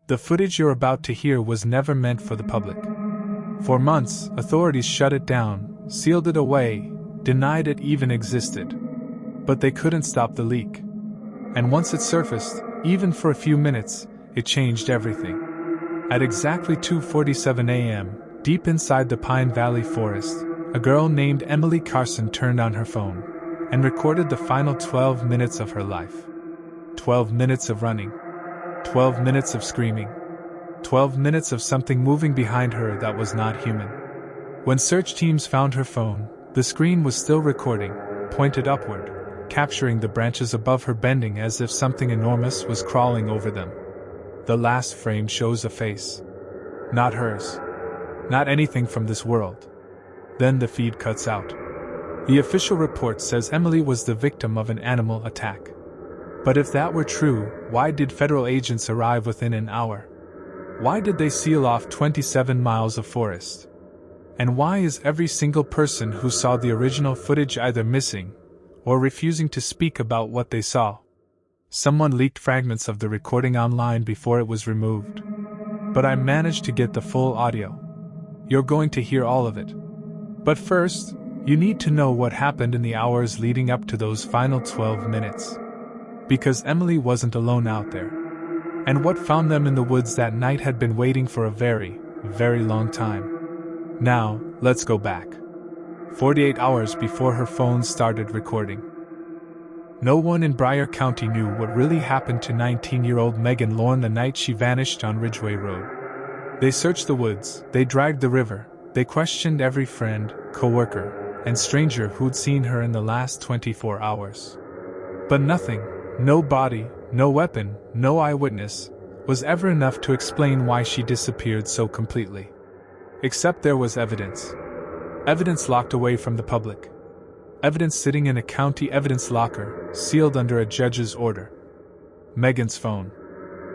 The footage you're about to hear was never meant for the public. For months, authorities shut it down, sealed it away, denied it even existed. But they couldn't stop the leak. And once it surfaced, even for a few minutes, it changed everything. At exactly 2:47 a.m., deep inside the Pine Valley forest, a girl named Emily Carson turned on her phone and recorded the final 12 minutes of her life. 12 minutes of running. 12 minutes of screaming. 12 minutes of something moving behind her that was not human. When search teams found her phone, the screen was still recording, pointed upward, capturing the branches above her bending as if something enormous was crawling over them. The last frame shows a face. Not hers. Not anything from this world. Then the feed cuts out. The official report says Emily was the victim of an animal attack. But if that were true, why did federal agents arrive within an hour? Why did they seal off 27 miles of forest? And why is every single person who saw the original footage either missing or refusing to speak about what they saw? Someone leaked fragments of the recording online before it was removed. But I managed to get the full audio. You're going to hear all of it. But first, you need to know what happened in the hours leading up to those final 12 minutes. Because Emily wasn't alone out there. And what found them in the woods that night had been waiting for a very, very long time. Now, let's go back. 48 hours before her phone started recording. No one in Bryan County knew what really happened to 19-year-old Megan Lorne the night she vanished on Ridgeway Road. They searched the woods, they dragged the river, they questioned every friend, coworker, and stranger who'd seen her in the last 24 hours. But nothing, no body, no weapon, no eyewitness, was ever enough to explain why she disappeared so completely. Except there was evidence. Evidence locked away from the public. Evidence sitting in a county evidence locker, sealed under a judge's order. Megan's phone.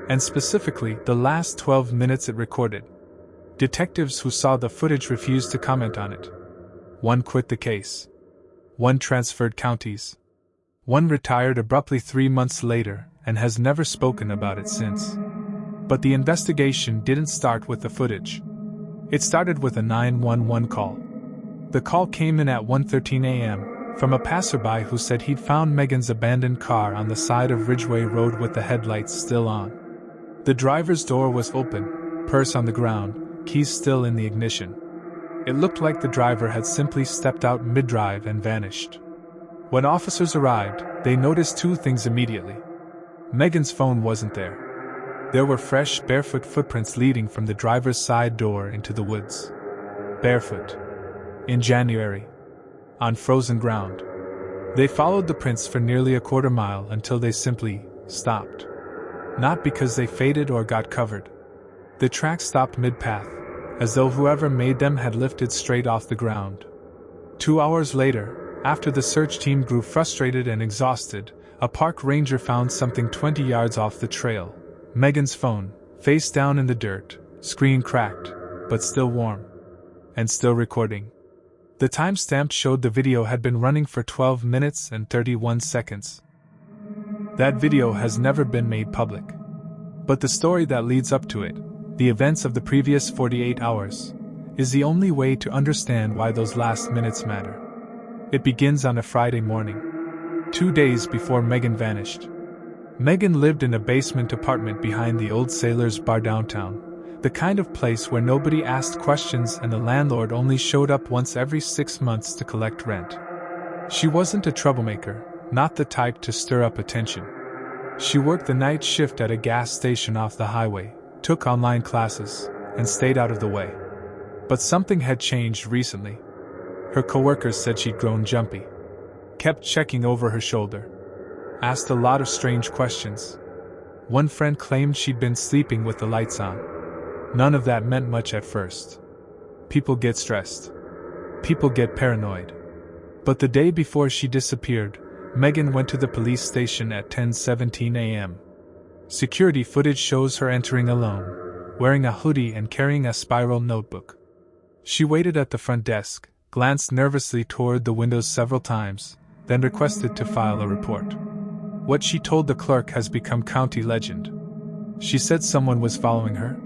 And specifically, the last 12 minutes it recorded. Detectives who saw the footage refused to comment on it. One quit the case. One transferred counties. One retired abruptly 3 months later and has never spoken about it since. But the investigation didn't start with the footage. It started with a 911 call. The call came in at 1:13 a.m. from a passerby who said he'd found Megan's abandoned car on the side of Ridgeway Road with the headlights still on. The driver's door was open, purse on the ground, keys still in the ignition. It looked like the driver had simply stepped out mid-drive and vanished. When officers arrived, they noticed two things immediately. Megan's phone wasn't there. There were fresh, barefoot footprints leading from the driver's side door into the woods. Barefoot. In January. On frozen ground. They followed the prints for nearly a quarter mile until they simply stopped. Not because they faded or got covered. The tracks stopped mid-path, as though whoever made them had lifted straight off the ground. 2 hours later, after the search team grew frustrated and exhausted, a park ranger found something 20 yards off the trail. Megan's phone, face down in the dirt, screen cracked, but still warm. And still recording. The timestamp showed the video had been running for 12 minutes and 31 seconds. That video has never been made public. But the story that leads up to it, the events of the previous 48 hours, is the only way to understand why those last minutes matter. It begins on a Friday morning, 2 days before Megan vanished. Megan lived in a basement apartment behind the Old Sailor's Bar downtown, the kind of place where nobody asked questions and the landlord only showed up once every 6 months to collect rent. She wasn't a troublemaker, not the type to stir up attention. She worked the night shift at a gas station off the highway, took online classes, and stayed out of the way. But something had changed recently. Her coworkers said she'd grown jumpy. Kept checking over her shoulder. Asked a lot of strange questions. One friend claimed she'd been sleeping with the lights on. None of that meant much at first. People get stressed. People get paranoid. But the day before she disappeared, Megan went to the police station at 10:17 a.m. Security footage shows her entering alone, wearing a hoodie and carrying a spiral notebook. She waited at the front desk, glanced nervously toward the windows several times, then requested to file a report. What she told the clerk has become county legend. She said someone was following her.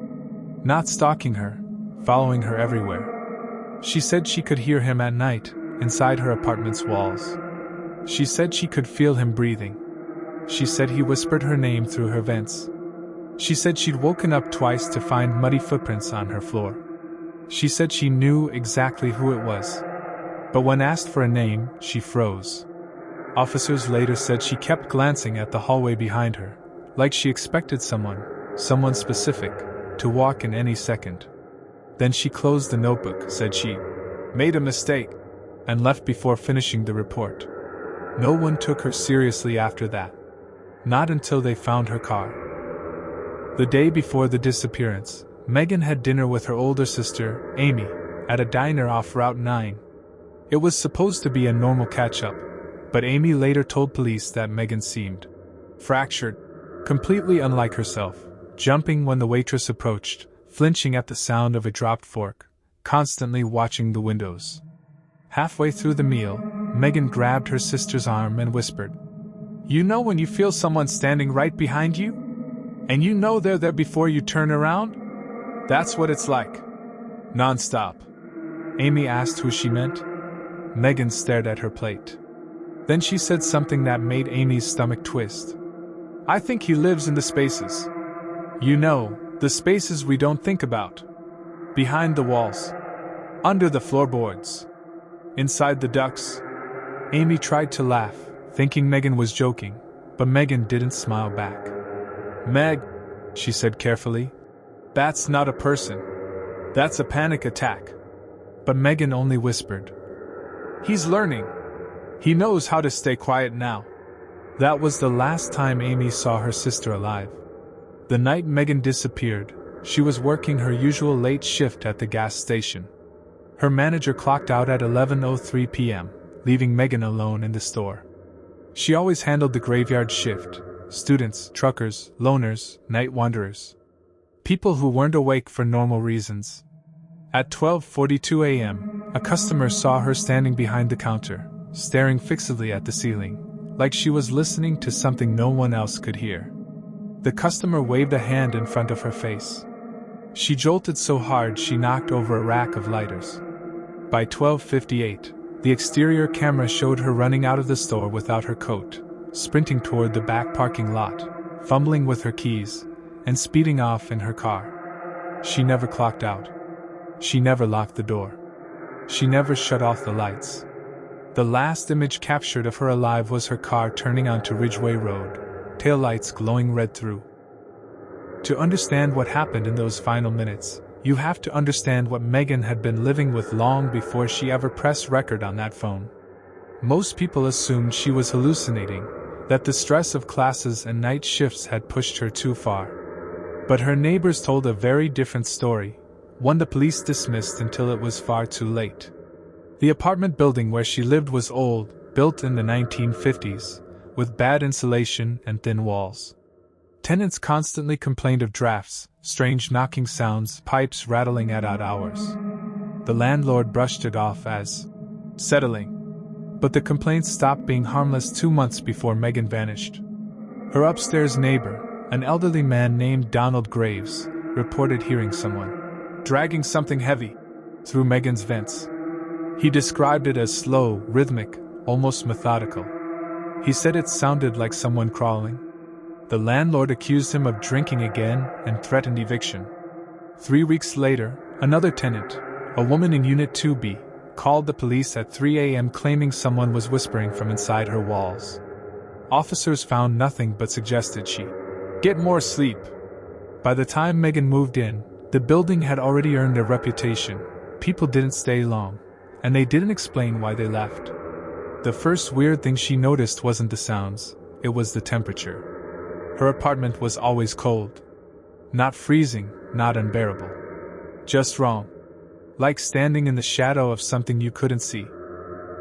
Not stalking her, following her everywhere. She said she could hear him at night, inside her apartment's walls. She said she could feel him breathing. She said he whispered her name through her vents. She said she'd woken up twice to find muddy footprints on her floor. She said she knew exactly who it was. But when asked for a name, she froze. Officers later said she kept glancing at the hallway behind her, like she expected someone specific, to walk in any second. Then she closed the notebook, said she made a mistake, and left before finishing the report. No one took her seriously after that. Not until they found her car. The day before the disappearance, Megan had dinner with her older sister, Amy, at a diner off Route 9. It was supposed to be a normal catch-up, but Amy later told police that Megan seemed fractured, completely unlike herself, jumping when the waitress approached, flinching at the sound of a dropped fork, constantly watching the windows. Halfway through the meal, Megan grabbed her sister's arm and whispered, "You know when you feel someone standing right behind you? And you know they're there before you turn around? That's what it's like. Non-stop." Amy asked who she meant. Megan stared at her plate. Then she said something that made Amy's stomach twist. "I think he lives in the spaces. You know, the spaces we don't think about. Behind the walls. Under the floorboards. Inside the ducts." Amy tried to laugh, thinking Megan was joking, but Megan didn't smile back. "Meg," she said carefully, "that's not a person. That's a panic attack." But Megan only whispered, "He's learning. He knows how to stay quiet now." That was the last time Amy saw her sister alive. The night Megan disappeared, she was working her usual late shift at the gas station. Her manager clocked out at 11:03 p.m., leaving Megan alone in the store. She always handled the graveyard shift: students, truckers, loners, night wanderers. People who weren't awake for normal reasons. At 12:42 a.m., a customer saw her standing behind the counter, staring fixedly at the ceiling, like she was listening to something no one else could hear. The customer waved a hand in front of her face. She jolted so hard she knocked over a rack of lighters. By 12:58, the exterior camera showed her running out of the store without her coat, sprinting toward the back parking lot, fumbling with her keys, and speeding off in her car. She never clocked out. She never locked the door. She never shut off the lights. The last image captured of her alive was her car turning onto Ridgeway Road, taillights glowing red through. To understand what happened in those final minutes, you have to understand what Megan had been living with long before she ever pressed record on that phone. Most people assumed she was hallucinating, that the stress of classes and night shifts had pushed her too far. But her neighbors told a very different story, one the police dismissed until it was far too late. The apartment building where she lived was old, built in the 1950s, with bad insulation and thin walls. Tenants constantly complained of drafts, strange knocking sounds, pipes rattling at odd hours. The landlord brushed it off as settling. But the complaints stopped being harmless 2 months before Megan vanished. Her upstairs neighbor, an elderly man named Donald Graves, reported hearing someone dragging something heavy through Megan's vents. He described it as slow, rhythmic, almost methodical. He said it sounded like someone crawling. The landlord accused him of drinking again and threatened eviction. 3 weeks later, another tenant, a woman in Unit 2B, called the police at 3 a.m. claiming someone was whispering from inside her walls. Officers found nothing but suggested she get more sleep. By the time Megan moved in, the building had already earned a reputation. People didn't stay long, and they didn't explain why they left. The first weird thing she noticed wasn't the sounds, it was the temperature. Her apartment was always cold. Not freezing, not unbearable. Just wrong. Like standing in the shadow of something you couldn't see.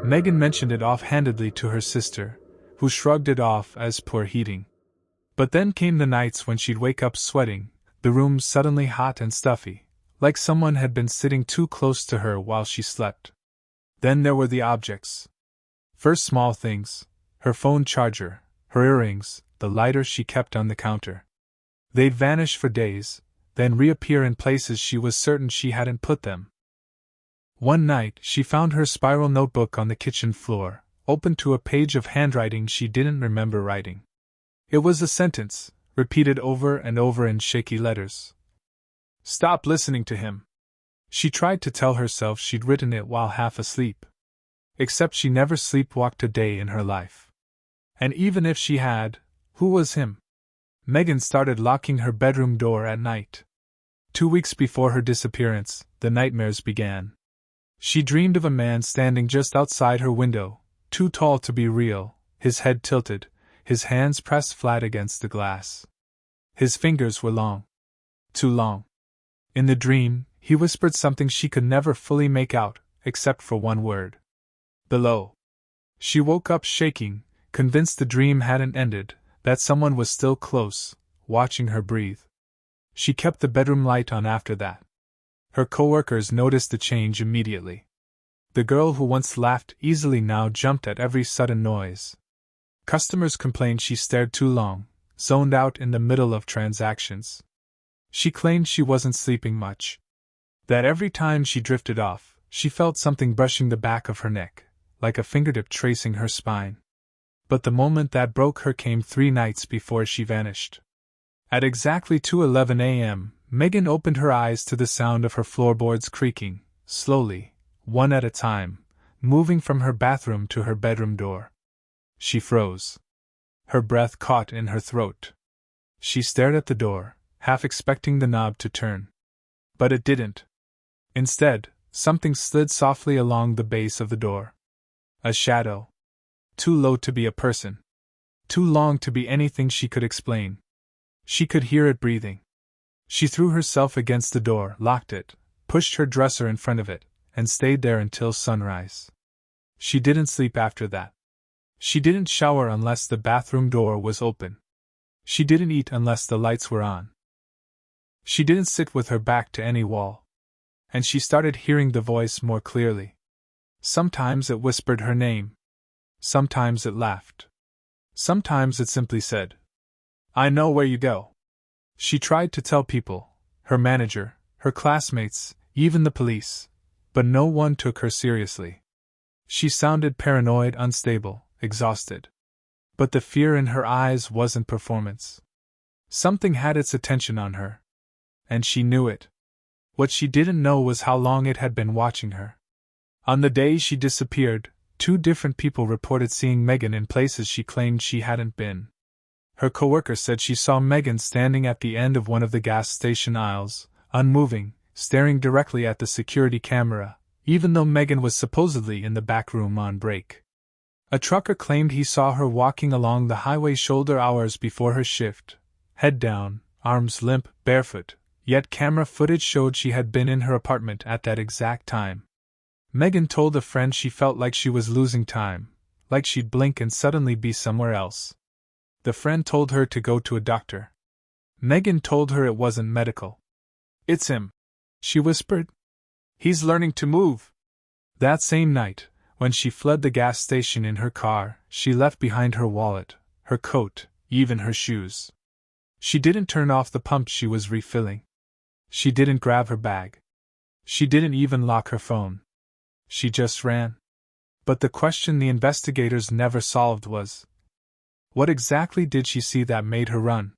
Megan mentioned it offhandedly to her sister, who shrugged it off as poor heating. But then came the nights when she'd wake up sweating, the room suddenly hot and stuffy, like someone had been sitting too close to her while she slept. Then there were the objects. First small things, her phone charger, her earrings, the lighter she kept on the counter. They'd vanish for days, then reappear in places she was certain she hadn't put them. One night, she found her spiral notebook on the kitchen floor, open to a page of handwriting she didn't remember writing. It was a sentence, repeated over and over in shaky letters. "Stop listening to him." She tried to tell herself she'd written it while half asleep. Except she never sleepwalked a day in her life. And even if she had, who was him? Megan started locking her bedroom door at night. 2 weeks before her disappearance, the nightmares began. She dreamed of a man standing just outside her window, too tall to be real, his head tilted, his hands pressed flat against the glass. His fingers were long. Too long. In the dream, he whispered something she could never fully make out, except for one word. Below. She woke up shaking, convinced the dream hadn't ended, that someone was still close, watching her breathe. She kept the bedroom light on after that. Her coworkers noticed the change immediately. The girl who once laughed easily now jumped at every sudden noise. Customers complained she stared too long, zoned out in the middle of transactions. She claimed she wasn't sleeping much. That every time she drifted off, she felt something brushing the back of her neck, like a fingertip tracing her spine. But the moment that broke her came 3 nights before she vanished. At exactly 2:11 a.m., Megan opened her eyes to the sound of her floorboards creaking, slowly, one at a time, moving from her bathroom to her bedroom door. She froze. Her breath caught in her throat. She stared at the door, half expecting the knob to turn. But it didn't. Instead, something slid softly along the base of the door. A shadow. Too low to be a person. Too long to be anything she could explain. She could hear it breathing. She threw herself against the door, locked it, pushed her dresser in front of it, and stayed there until sunrise. She didn't sleep after that. She didn't shower unless the bathroom door was open. She didn't eat unless the lights were on. She didn't sit with her back to any wall. And she started hearing the voice more clearly. Sometimes it whispered her name. Sometimes it laughed. Sometimes it simply said, "I know where you go." She tried to tell people, her manager, her classmates, even the police, but no one took her seriously. She sounded paranoid, unstable, exhausted. But the fear in her eyes wasn't performance. Something had its attention on her. And she knew it. What she didn't know was how long it had been watching her. On the day she disappeared, 2 different people reported seeing Megan in places she claimed she hadn't been. Her coworker said she saw Megan standing at the end of one of the gas station aisles, unmoving, staring directly at the security camera, even though Megan was supposedly in the back room on break. A trucker claimed he saw her walking along the highway shoulder hours before her shift, head down, arms limp, barefoot, yet camera footage showed she had been in her apartment at that exact time. Megan told a friend she felt like she was losing time, like she'd blink and suddenly be somewhere else. The friend told her to go to a doctor. Megan told her it wasn't medical. "It's him," she whispered. "He's learning to move." That same night, when she fled the gas station in her car, she left behind her wallet, her coat, even her shoes. She didn't turn off the pump she was refilling. She didn't grab her bag. She didn't even lock her phone. She just ran. But the question the investigators never solved was, what exactly did she see that made her run?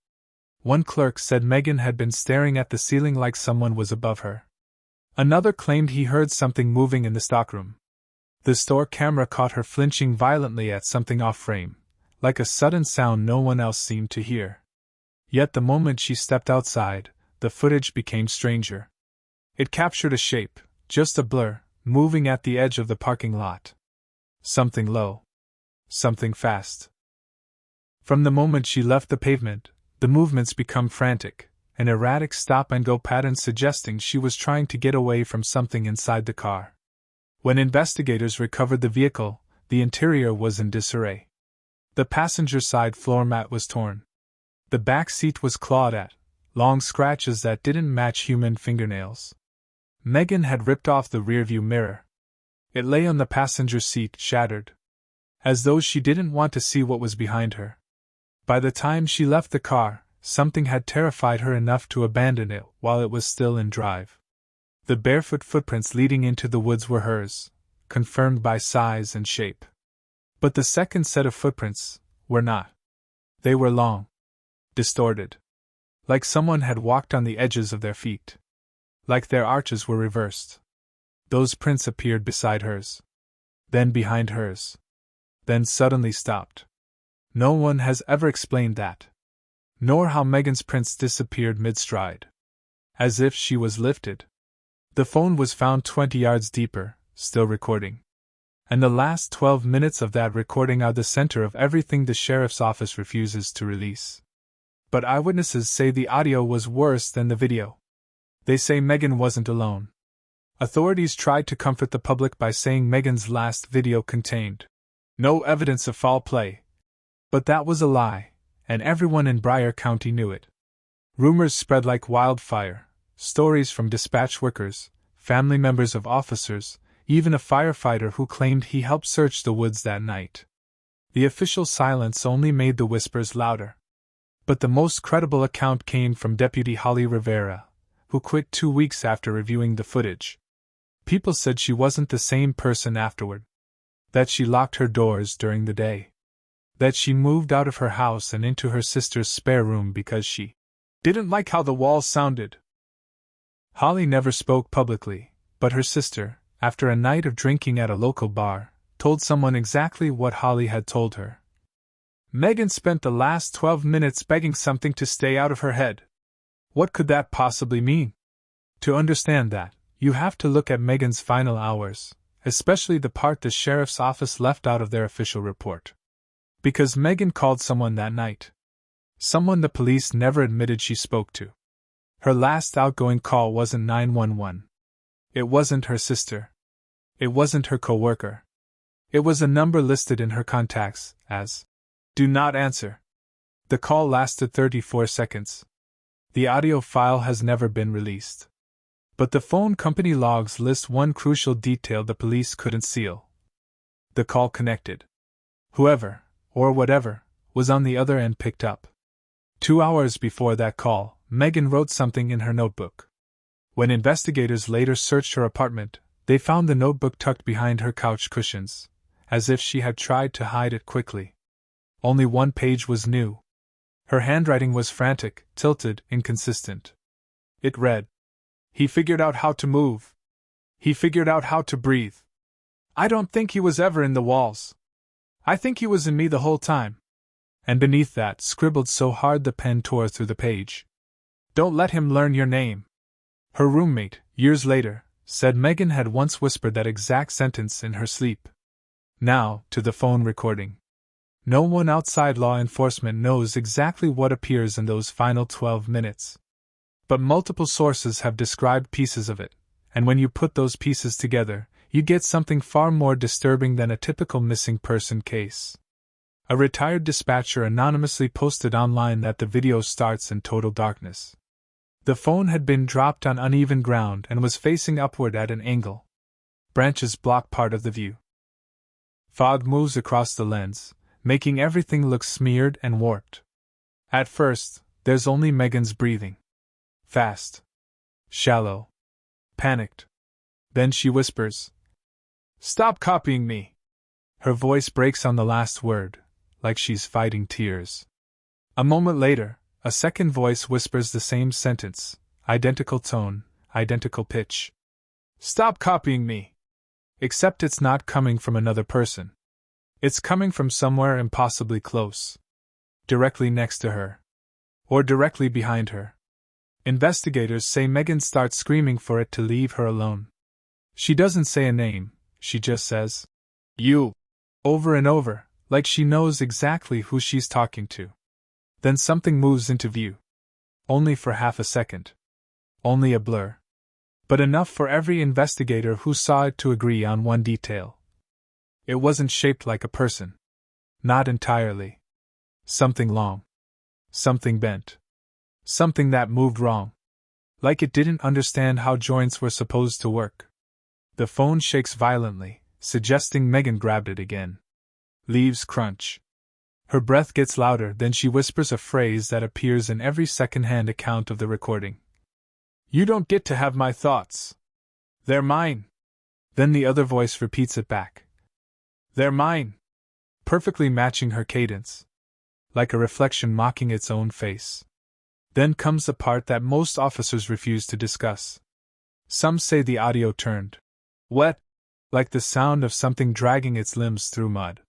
One clerk said Megan had been staring at the ceiling like someone was above her. Another claimed he heard something moving in the stockroom. The store camera caught her flinching violently at something off-frame, like a sudden sound no one else seemed to hear. Yet the moment she stepped outside, the footage became stranger. It captured a shape, just a blur, moving at the edge of the parking lot. Something low. Something fast. From the moment she left the pavement, the movements become frantic, an erratic stop-and-go pattern suggesting she was trying to get away from something inside the car. When investigators recovered the vehicle, the interior was in disarray. The passenger side floor mat was torn. The back seat was clawed at, long scratches that didn't match human fingernails. Megan had ripped off the rearview mirror. It lay on the passenger seat, shattered. As though she didn't want to see what was behind her. By the time she left the car, something had terrified her enough to abandon it while it was still in drive. The barefoot footprints leading into the woods were hers, confirmed by size and shape. But the second set of footprints were not. They were long, distorted, like someone had walked on the edges of their feet, like their arches were reversed. Those prints appeared beside hers, then behind hers, then suddenly stopped. No one has ever explained that, nor how Megan's prints disappeared mid-stride, as if she was lifted. The phone was found 20 yards deeper, still recording. And the last 12 minutes of that recording are the center of everything the sheriff's office refuses to release. But eyewitnesses say the audio was worse than the video. They say Megan wasn't alone. Authorities tried to comfort the public by saying Megan's last video contained no evidence of foul play. But that was a lie, and everyone in Bryer County knew it. Rumors spread like wildfire, stories from dispatch workers, family members of officers, even a firefighter who claimed he helped search the woods that night. The official silence only made the whispers louder. But the most credible account came from Deputy Holly Rivera, who quit 2 weeks after reviewing the footage. People said she wasn't the same person afterward. That she locked her doors during the day. That she moved out of her house and into her sister's spare room because she didn't like how the walls sounded. Holly never spoke publicly, but her sister, after a night of drinking at a local bar, told someone exactly what Holly had told her. Megan spent the last 12 minutes begging something to stay out of her head. What could that possibly mean? To understand that, you have to look at Megan's final hours, especially the part the sheriff's office left out of their official report. Because Megan called someone that night. Someone the police never admitted she spoke to. Her last outgoing call wasn't 911. It wasn't her sister. It wasn't her coworker. It was a number listed in her contacts as "Do not answer." The call lasted 34 seconds. The audio file has never been released. But the phone company logs list one crucial detail the police couldn't seal. The call connected. Whoever, or whatever, was on the other end picked up. 2 hours before that call, Megan wrote something in her notebook. When investigators later searched her apartment, they found the notebook tucked behind her couch cushions, as if she had tried to hide it quickly. Only one page was new. Her handwriting was frantic, tilted, inconsistent. It read, "He figured out how to move. He figured out how to breathe. I don't think he was ever in the walls. I think he was in me the whole time." And beneath that, scribbled so hard the pen tore through the page, "Don't let him learn your name." Her roommate, years later, said Megan had once whispered that exact sentence in her sleep. Now, to the phone recording. No one outside law enforcement knows exactly what appears in those final 12 minutes. But multiple sources have described pieces of it, and when you put those pieces together, you get something far more disturbing than a typical missing person case. A retired dispatcher anonymously posted online that the video starts in total darkness. The phone had been dropped on uneven ground and was facing upward at an angle. Branches block part of the view. Fog moves across the lens, making everything look smeared and warped. At first, there's only Megan's breathing. Fast. Shallow. Panicked. Then she whispers, "Stop copying me!" Her voice breaks on the last word, like she's fighting tears. A moment later, a second voice whispers the same sentence, identical tone, identical pitch. "Stop copying me!" Except it's not coming from another person. It's coming from somewhere impossibly close. Directly next to her. Or directly behind her. Investigators say Megan starts screaming for it to leave her alone. She doesn't say a name, she just says, "You," over and over, like she knows exactly who she's talking to. Then something moves into view. Only for half a second. Only a blur. But enough for every investigator who saw it to agree on one detail. It wasn't shaped like a person. Not entirely. Something long. Something bent. Something that moved wrong. Like it didn't understand how joints were supposed to work. The phone shakes violently, suggesting Megan grabbed it again. Leaves crunch. Her breath gets louder, then she whispers a phrase that appears in every second-hand account of the recording. "You don't get to have my thoughts. They're mine." Then the other voice repeats it back. "They're mine," perfectly matching her cadence, like a reflection mocking its own face. Then comes the part that most officers refuse to discuss. Some say the audio turned wet, like the sound of something dragging its limbs through mud.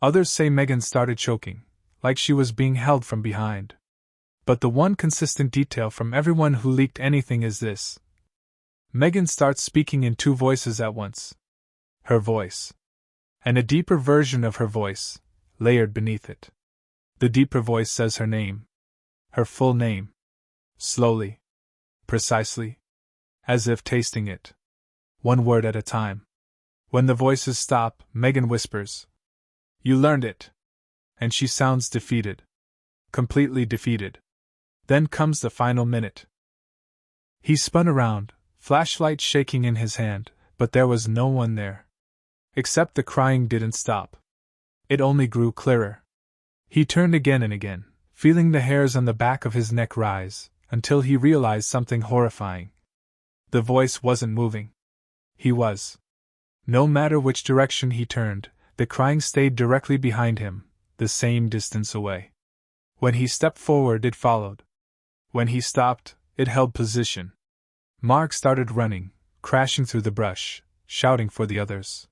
Others say Megan started choking, like she was being held from behind. But the one consistent detail from everyone who leaked anything is this: Megan starts speaking in two voices at once. Her voice. And a deeper version of her voice, layered beneath it. The deeper voice says her name. Her full name. Slowly. Precisely. As if tasting it. One word at a time. When the voices stop, Megan whispers, "You learned it." And she sounds defeated. Completely defeated. Then comes the final minute. He spun around, flashlight shaking in his hand, but there was no one there. Except the crying didn't stop. It only grew clearer. He turned again and again, feeling the hairs on the back of his neck rise, until he realized something horrifying. The voice wasn't moving. He was. No matter which direction he turned, the crying stayed directly behind him, the same distance away. When he stepped forward, it followed. When he stopped, it held position. Mark started running, crashing through the brush, shouting for the others.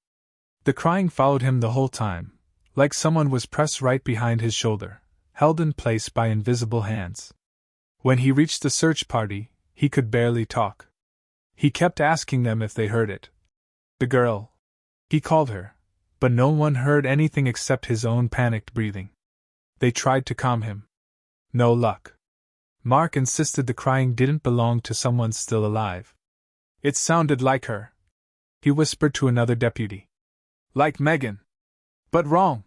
The crying followed him the whole time, like someone was pressed right behind his shoulder, held in place by invisible hands. When he reached the search party, he could barely talk. He kept asking them if they heard it. The girl. He called her, but no one heard anything except his own panicked breathing. They tried to calm him. No luck. Mark insisted the crying didn't belong to someone still alive. "It sounded like her," he whispered to another deputy. "Like Megan. But wrong.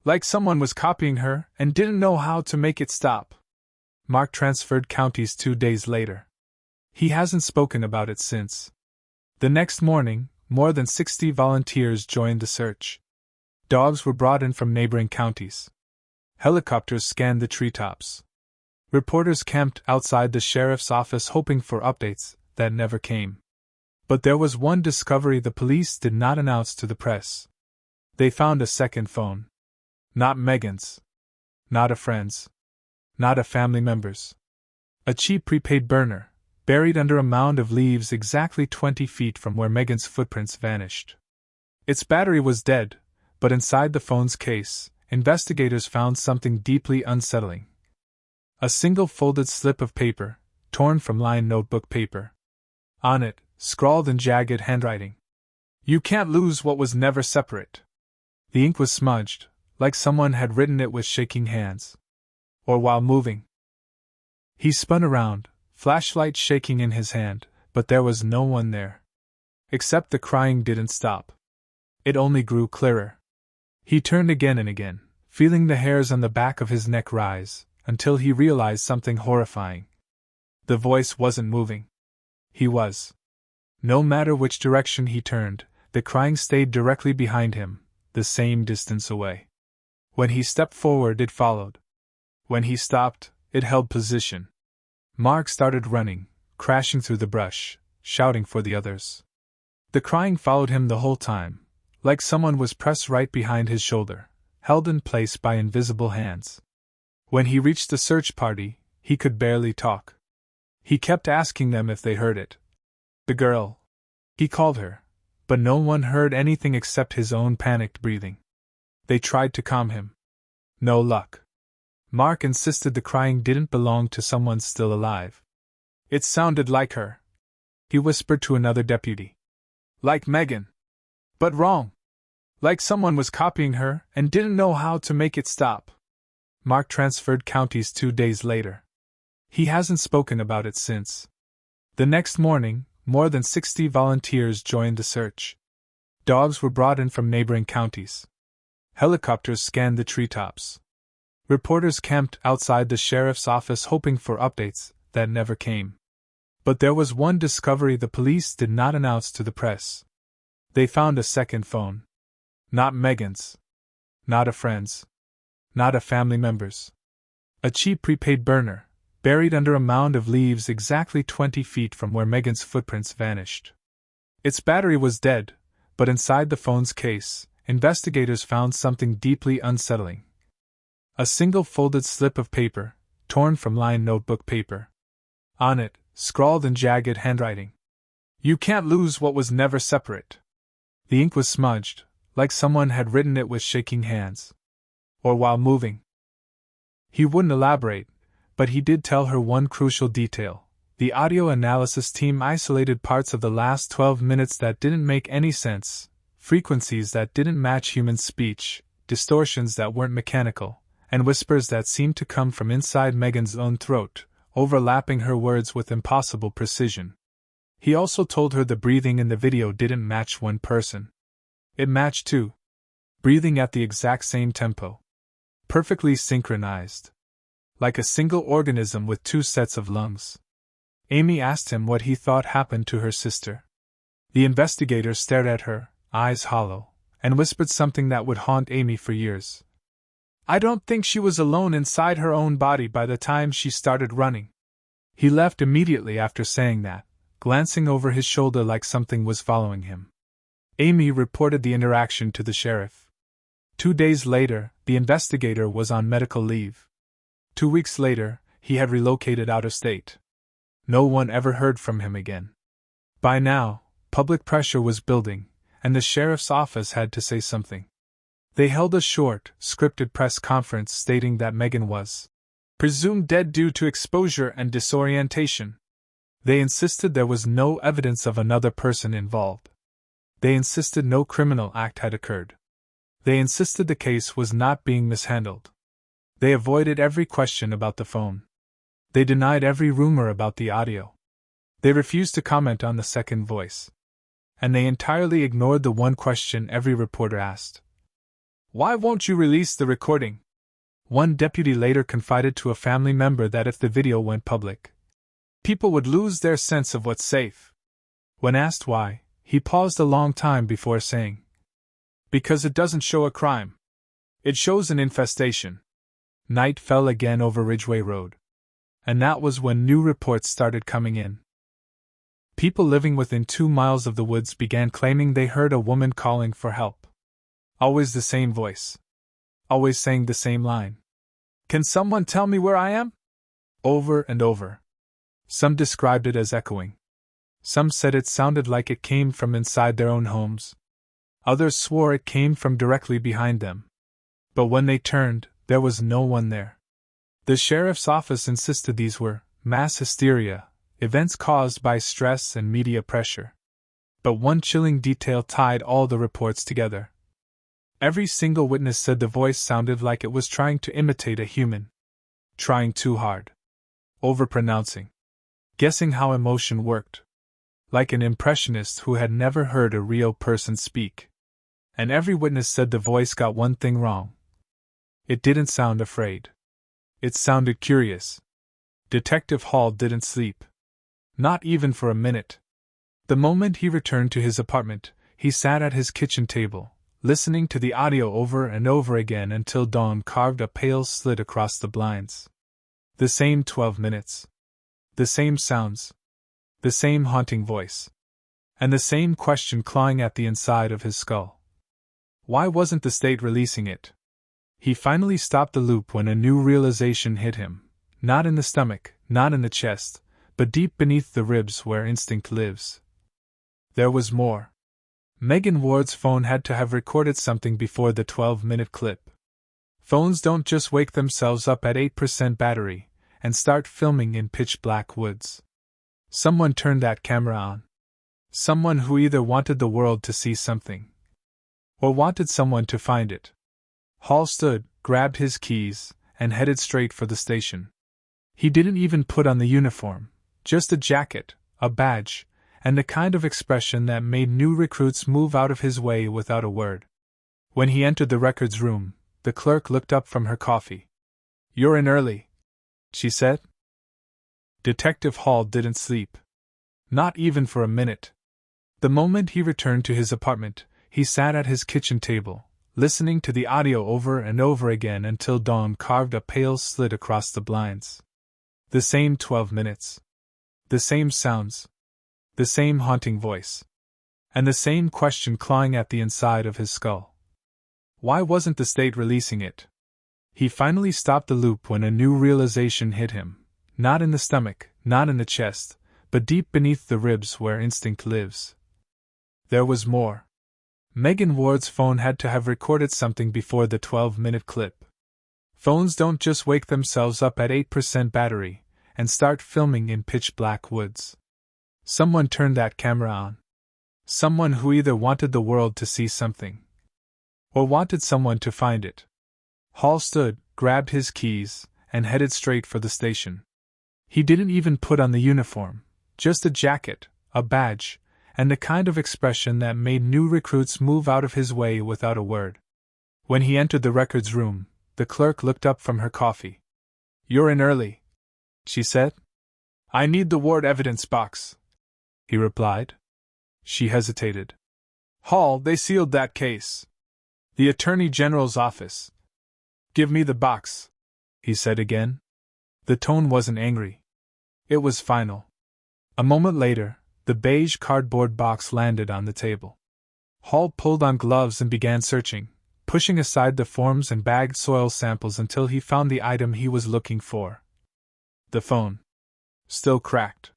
Like someone was copying her and didn't know how to make it stop." Mark transferred counties 2 days later. He hasn't spoken about it since. The next morning, more than 60 volunteers joined the search. Dogs were brought in from neighboring counties. Helicopters scanned the treetops. Reporters camped outside the sheriff's office hoping for updates that never came. But there was one discovery the police did not announce to the press. They found a second phone. Not Megan's. Not a friend's. Not a family member's. A cheap prepaid burner, buried under a mound of leaves exactly 20 feet from where Megan's footprints vanished. Its battery was dead, but inside the phone's case, investigators found something deeply unsettling. A single folded slip of paper, torn from lined notebook paper. On it, scrawled in jagged handwriting. "You can't lose what was never separate." The ink was smudged, like someone had written it with shaking hands. Or while moving. He spun around, flashlight shaking in his hand, but there was no one there. Except the crying didn't stop. It only grew clearer. He turned again and again, feeling the hairs on the back of his neck rise, until he realized something horrifying. The voice wasn't moving. He was. No matter which direction he turned, the crying stayed directly behind him, the same distance away. When he stepped forward, it followed. When he stopped, it held position. Mark started running, crashing through the brush, shouting for the others. The crying followed him the whole time, like someone was pressed right behind his shoulder, held in place by invisible hands. When he reached the search party, he could barely talk. He kept asking them if they heard it. The girl. He called her, but no one heard anything except his own panicked breathing. They tried to calm him. No luck. Mark insisted the crying didn't belong to someone still alive. "It sounded like her," he whispered to another deputy. "Like Megan. But wrong. Like someone was copying her and didn't know how to make it stop." Mark transferred counties 2 days later. He hasn't spoken about it since. The next morning, more than 60 volunteers joined the search. Dogs were brought in from neighboring counties. Helicopters scanned the treetops. Reporters camped outside the sheriff's office hoping for updates that never came. But there was one discovery the police did not announce to the press. They found a second phone. Not Megan's. Not a friend's. not a family member's. A cheap prepaid burner, buried under a mound of leaves exactly 20 feet from where Megan's footprints vanished. Its battery was dead, but inside the phone's case, investigators found something deeply unsettling. A single folded slip of paper, torn from lined notebook paper. On it, scrawled in jagged handwriting. "You can't lose what was never separate." The ink was smudged, like someone had written it with shaking hands. Or while moving. He wouldn't elaborate, but he did tell her one crucial detail. The audio analysis team isolated parts of the last 12 minutes that didn't make any sense, frequencies that didn't match human speech, distortions that weren't mechanical, and whispers that seemed to come from inside Megan's own throat, overlapping her words with impossible precision. He also told her the breathing in the video didn't match one person. It matched two. Breathing at the exact same tempo. Perfectly synchronized. Like a single organism with two sets of lungs. Amy asked him what he thought happened to her sister. The investigator stared at her, eyes hollow, and whispered something that would haunt Amy for years. "I don't think she was alone inside her own body by the time she started running." He left immediately after saying that, glancing over his shoulder like something was following him. Amy reported the interaction to the sheriff. 2 days later, the investigator was on medical leave. 2 weeks later, he had relocated out of state. No one ever heard from him again. By now, public pressure was building, and the sheriff's office had to say something. They held a short, scripted press conference stating that Megan was presumed dead due to exposure and disorientation. They insisted there was no evidence of another person involved. They insisted no criminal act had occurred. They insisted the case was not being mishandled. They avoided every question about the phone. They denied every rumor about the audio. They refused to comment on the second voice. And they entirely ignored the one question every reporter asked. "Why won't you release the recording?" One deputy later confided to a family member that if the video went public, people would lose their sense of what's safe. When asked why, he paused a long time before saying, "Because it doesn't show a crime. It shows an infestation." Night fell again over Ridgeway Road. And that was when new reports started coming in. People living within 2 miles of the woods began claiming they heard a woman calling for help. Always the same voice. Always saying the same line. "Can someone tell me where I am?" Over and over. Some described it as echoing. Some said it sounded like it came from inside their own homes. Others swore it came from directly behind them. But when they turned, there was no one there. The sheriff's office insisted these were mass hysteria, events caused by stress and media pressure. But one chilling detail tied all the reports together. Every single witness said the voice sounded like it was trying to imitate a human. Trying too hard. Overpronouncing. Guessing how emotion worked. Like an impressionist who had never heard a real person speak. And every witness said the voice got one thing wrong. It didn't sound afraid. It sounded curious. Detective Hall didn't sleep. Not even for a minute. The moment he returned to his apartment, he sat at his kitchen table, listening to the audio over and over again until dawn carved a pale slit across the blinds. The same 12 minutes. The same sounds. The same haunting voice. And the same question clawing at the inside of his skull. Why wasn't the state releasing it? He finally stopped the loop when a new realization hit him. Not in the stomach, not in the chest, but deep beneath the ribs where instinct lives. There was more. Megan Ward's phone had to have recorded something before the 12-minute clip. Phones don't just wake themselves up at 8% battery and start filming in pitch-black woods. Someone turned that camera on. Someone who either wanted the world to see something or wanted someone to find it. Hall stood, grabbed his keys, and headed straight for the station. He didn't even put on the uniform, just a jacket, a badge, and the kind of expression that made new recruits move out of his way without a word. When he entered the records room, the clerk looked up from her coffee. "You're in early," she said. Detective Hall didn't sleep. Not even for a minute. The moment he returned to his apartment, he sat at his kitchen table, listening to the audio over and over again until dawn carved a pale slit across the blinds. The same 12 minutes. The same sounds. The same haunting voice. And the same question clawing at the inside of his skull. Why wasn't the state releasing it? He finally stopped the loop when a new realization hit him. Not in the stomach, not in the chest, but deep beneath the ribs where instinct lives. There was more. Megan Ward's phone had to have recorded something before the 12-minute clip. Phones don't just wake themselves up at 8% battery and start filming in pitch-black woods. Someone turned that camera on. Someone who either wanted the world to see something or wanted someone to find it. Hall stood, grabbed his keys, and headed straight for the station. He didn't even put on the uniform, just a jacket, a badge, and the kind of expression that made new recruits move out of his way without a word. When he entered the records room, the clerk looked up from her coffee. "You're in early," she said. "I need the Ward evidence box," he replied. She hesitated. "Hall, they sealed that case. The Attorney General's office." "Give me the box," he said again. The tone wasn't angry. It was final. A moment later, the beige cardboard box landed on the table. Hall pulled on gloves and began searching, pushing aside the forms and bagged soil samples until he found the item he was looking for. The phone. Still cracked.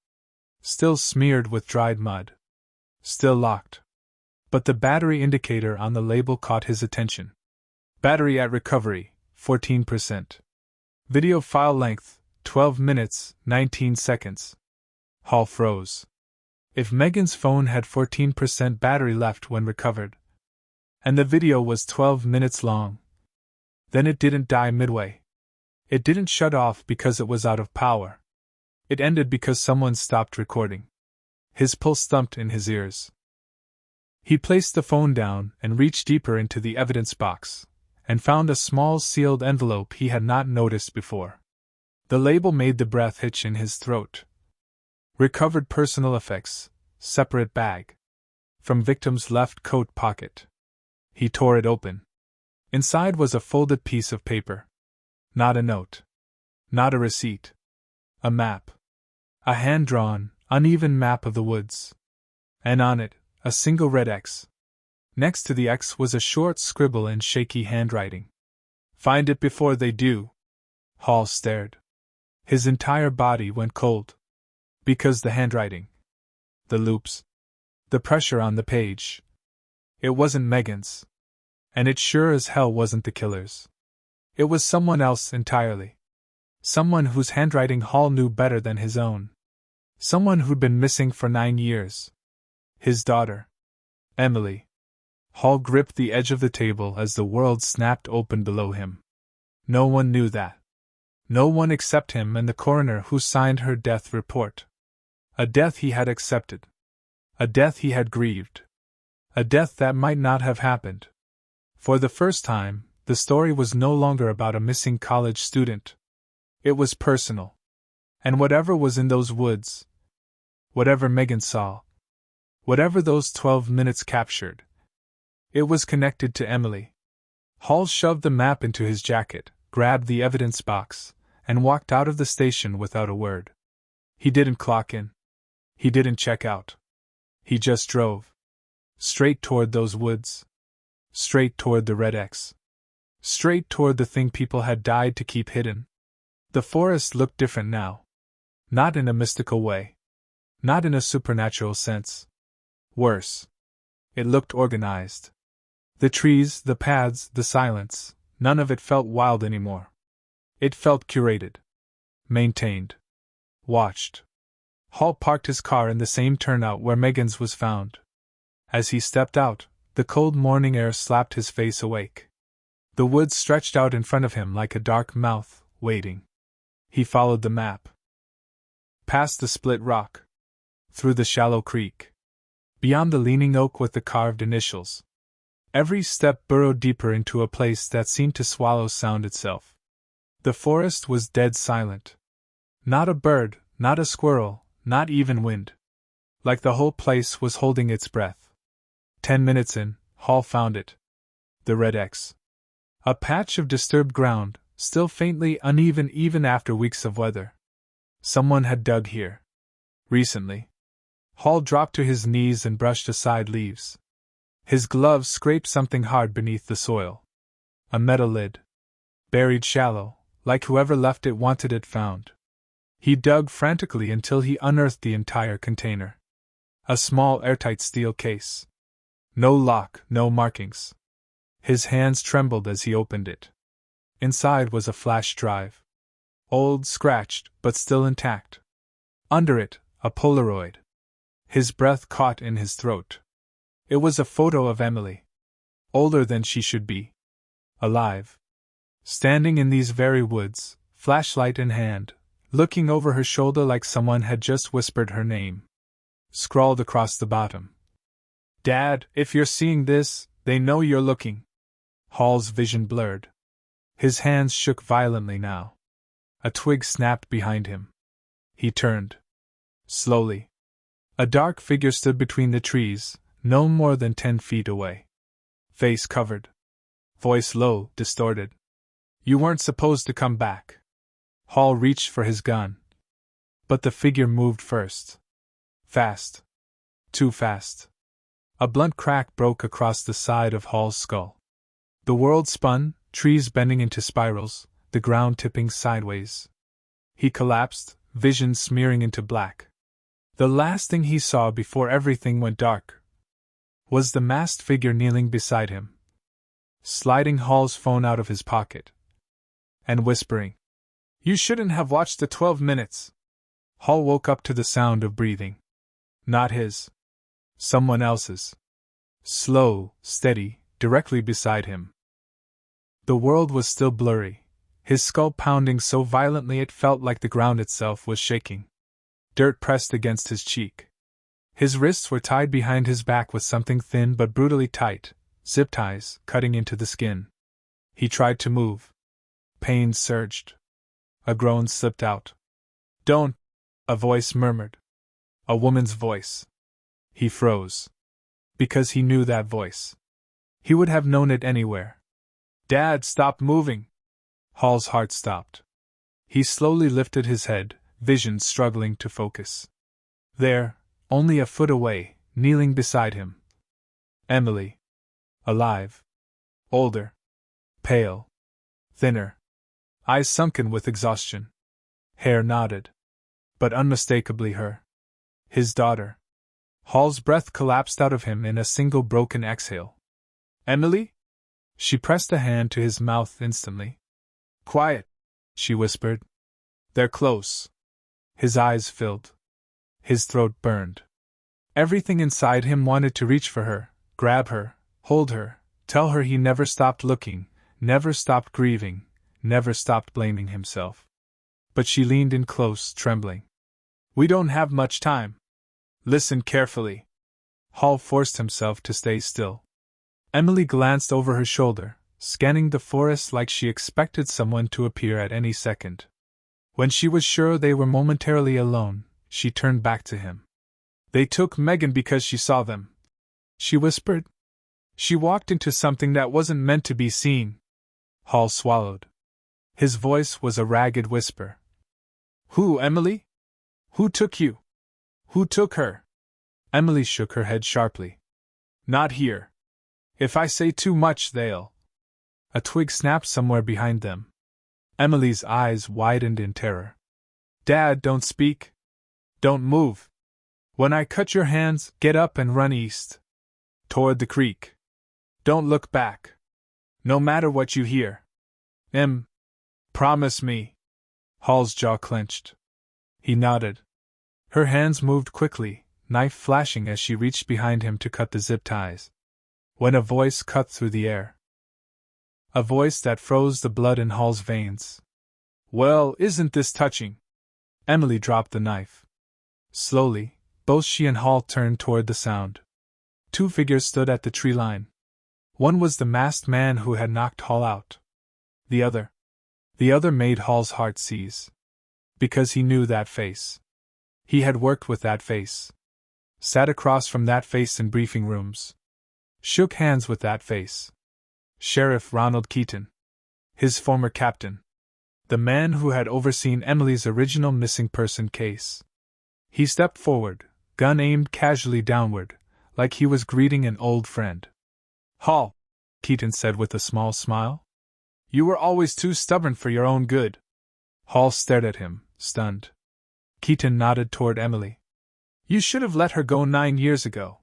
Still smeared with dried mud. Still locked. But the battery indicator on the label caught his attention. Battery at recovery, 14%. Video file length, 12 minutes, 19 seconds. Hall froze. If Megan's phone had 14% battery left when recovered, and the video was 12 minutes long, then it didn't die midway. It didn't shut off because it was out of power. It ended because someone stopped recording. His pulse thumped in his ears. He placed the phone down and reached deeper into the evidence box, and found a small sealed envelope he had not noticed before. The label made the breath hitch in his throat. Recovered personal effects, separate bag. From victim's left coat pocket. He tore it open. Inside was a folded piece of paper. Not a note. Not a receipt. A map. A hand-drawn, uneven map of the woods. And on it, a single red X. Next to the X was a short scribble in shaky handwriting. "Find it before they do." Hall stared. His entire body went cold. Because the handwriting. The loops. The pressure on the page. It wasn't Megan's. And it sure as hell wasn't the killer's. It was someone else entirely. Someone whose handwriting Hall knew better than his own. Someone who'd been missing for 9 years. His daughter. Emily. Hall gripped the edge of the table as the world snapped open below him. No one knew that. No one except him and the coroner who signed her death report. A death he had accepted. A death he had grieved. A death that might not have happened. For the first time, the story was no longer about a missing college student. It was personal. And whatever was in those woods, whatever Megan saw, whatever those 12 minutes captured, it was connected to Emily. Hall shoved the map into his jacket, grabbed the evidence box, and walked out of the station without a word. He didn't clock in. He didn't check out. He just drove. Straight toward those woods. Straight toward the red X. Straight toward the thing people had died to keep hidden. The forest looked different now. Not in a mystical way. Not in a supernatural sense. Worse. It looked organized. The trees, the paths, the silence, none of it felt wild anymore. It felt curated. Maintained. Watched. Hall parked his car in the same turnout where Megan's was found. As he stepped out, the cold morning air slapped his face awake. The woods stretched out in front of him like a dark mouth, waiting. He followed the map. Past the split rock. Through the shallow creek. Beyond the leaning oak with the carved initials. Every step burrowed deeper into a place that seemed to swallow sound itself. The forest was dead silent. Not a bird, not a squirrel, not even wind. Like the whole place was holding its breath. 10 minutes in, Hall found it. The red X. A patch of disturbed ground, still faintly uneven even after weeks of weather. Someone had dug here. Recently. Hall dropped to his knees and brushed aside leaves. His gloves scraped something hard beneath the soil. A metal lid. Buried shallow, like whoever left it wanted it found. He dug frantically until he unearthed the entire container. A small airtight steel case. No lock, no markings. His hands trembled as he opened it. Inside was a flash drive. Old, scratched, but still intact. Under it, a Polaroid. His breath caught in his throat. It was a photo of Emily. Older than she should be. Alive. Standing in these very woods, flashlight in hand, looking over her shoulder like someone had just whispered her name. Scrawled across the bottom. Dad, if you're seeing this, they know you're looking. Hall's vision blurred. His hands shook violently now. A twig snapped behind him. He turned. Slowly. A dark figure stood between the trees, no more than 10 feet away. Face covered. Voice low, distorted. You weren't supposed to come back. Hall reached for his gun. But the figure moved first. Fast. Too fast. A blunt crack broke across the side of Hall's skull. The world spun, trees bending into spirals, the ground tipping sideways. He collapsed, vision smearing into black. The last thing he saw before everything went dark was the masked figure kneeling beside him, sliding Hall's phone out of his pocket, and whispering, You shouldn't have watched the 12 minutes. Hall woke up to the sound of breathing. Not his. Someone else's. Slow, steady, directly beside him. The world was still blurry, his skull pounding so violently it felt like the ground itself was shaking. Dirt pressed against his cheek. His wrists were tied behind his back with something thin but brutally tight, zip ties cutting into the skin. He tried to move. Pain surged. A groan slipped out. Don't, a voice murmured. A woman's voice. He froze. Because he knew that voice. He would have known it anywhere. Dad, stop moving. Hall's heart stopped. He slowly lifted his head, vision struggling to focus. There, only a foot away, kneeling beside him. Emily. Alive. Older. Pale. Thinner. Eyes sunken with exhaustion. Hair knotted. But unmistakably her. His daughter. Hall's breath collapsed out of him in a single broken exhale. Emily? She pressed a hand to his mouth instantly. Quiet, she whispered. They're close. His eyes filled. His throat burned. Everything inside him wanted to reach for her, grab her, hold her, tell her he never stopped looking, never stopped grieving, never stopped blaming himself. But she leaned in close, trembling. We don't have much time. Listen carefully. Hall forced himself to stay still. Emily glanced over her shoulder, scanning the forest like she expected someone to appear at any second. When she was sure they were momentarily alone, she turned back to him. They took Megan because she saw them, she whispered. She walked into something that wasn't meant to be seen. Hall swallowed. His voice was a ragged whisper. Who, Emily? Who took you? Who took her? Emily shook her head sharply. Not here. If I say too much, they'll... A twig snapped somewhere behind them. Emily's eyes widened in terror. Dad, don't speak. Don't move. When I cut your hands, get up and run east. Toward the creek. Don't look back. No matter what you hear. Promise me. Hall's jaw clenched. He nodded. Her hands moved quickly, knife flashing as she reached behind him to cut the zip ties. When a voice cut through the air. A voice that froze the blood in Hall's veins. Well, isn't this touching? Emily dropped the knife. Slowly, both she and Hall turned toward the sound. Two figures stood at the tree line. One was the masked man who had knocked Hall out. The other made Hall's heart seize. Because he knew that face. He had worked with that face. Sat across from that face in briefing rooms. Shook hands with that face. Sheriff Ronald Keaton. His former captain. The man who had overseen Emily's original missing person case. He stepped forward, gun aimed casually downward, like he was greeting an old friend. "Hall," Keaton said with a small smile. "You were always too stubborn for your own good." Hall stared at him, stunned. Keaton nodded toward Emily. "You should have let her go 9 years ago.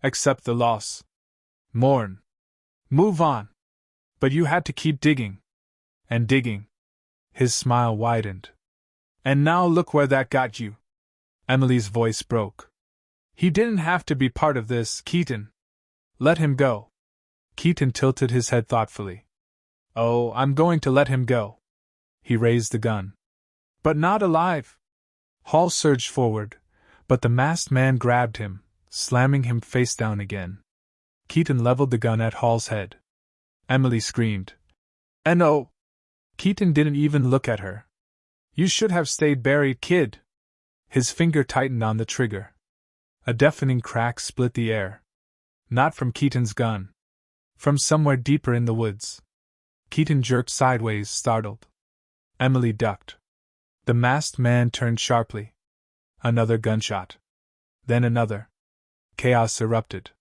Accept the loss. Mourn. Move on. But you had to keep digging. And digging." His smile widened. "And now look where that got you." Emily's voice broke. "He didn't have to be part of this, Keaton. Let him go." Keaton tilted his head thoughtfully. "Oh, I'm going to let him go." He raised the gun. "But not alive." Hall surged forward, but the masked man grabbed him, slamming him face down again. Keaton leveled the gun at Hall's head. Emily screamed. "No!" Keaton didn't even look at her. "You should have stayed buried, kid." His finger tightened on the trigger. A deafening crack split the air. Not from Keaton's gun. From somewhere deeper in the woods. Keaton jerked sideways, startled. Emily ducked. The masked man turned sharply. Another gunshot. Then another. Chaos erupted.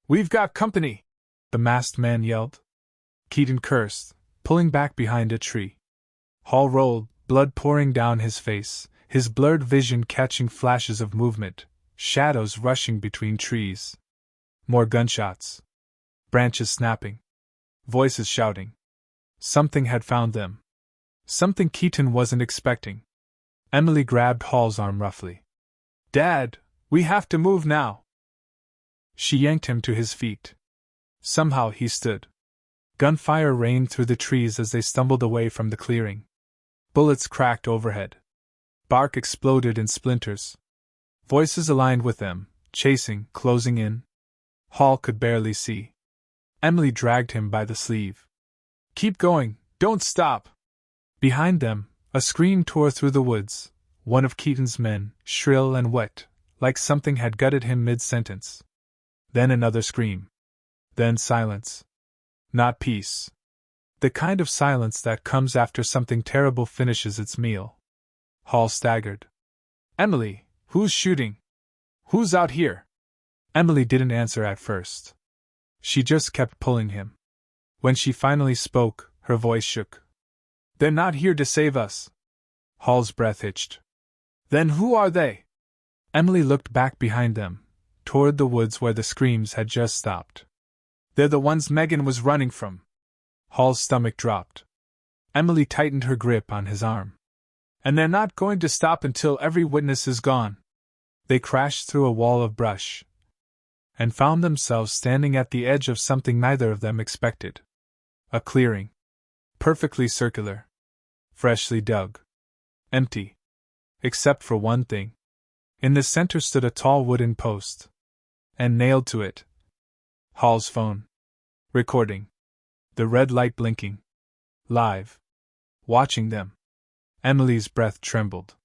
"We've got company!" the masked man yelled. Keaton cursed, pulling back behind a tree. Hall rolled, blood pouring down his face, his blurred vision catching flashes of movement, shadows rushing between trees. More gunshots. Branches snapping. Voices shouting. Something had found them. Something Keaton wasn't expecting. Emily grabbed Hall's arm roughly. "Dad, we have to move now." She yanked him to his feet. Somehow he stood. Gunfire rained through the trees as they stumbled away from the clearing. Bullets cracked overhead. Bark exploded in splinters. Voices aligned with them, chasing, closing in. Hall could barely see. Emily dragged him by the sleeve. "Keep going, don't stop!" Behind them, a scream tore through the woods, one of Keaton's men, shrill and wet, like something had gutted him mid-sentence. Then another scream. Then silence. Not peace. The kind of silence that comes after something terrible finishes its meal. Hall staggered. "Emily, who's shooting? Who's out here?" Emily didn't answer at first. She just kept pulling him. When she finally spoke, her voice shook. "They're not here to save us." Hall's breath hitched. "Then who are they?" Emily looked back behind them, toward the woods where the screams had just stopped. "They're the ones Megan was running from." Hall's stomach dropped. Emily tightened her grip on his arm. "And they're not going to stop until every witness is gone." They crashed through a wall of brush and found themselves standing at the edge of something neither of them expected. A clearing. Perfectly circular. Freshly dug. Empty. Except for one thing. In the center stood a tall wooden post. And nailed to it, Hall's phone. Recording. The red light blinking. Live. Watching them. Emily's breath trembled.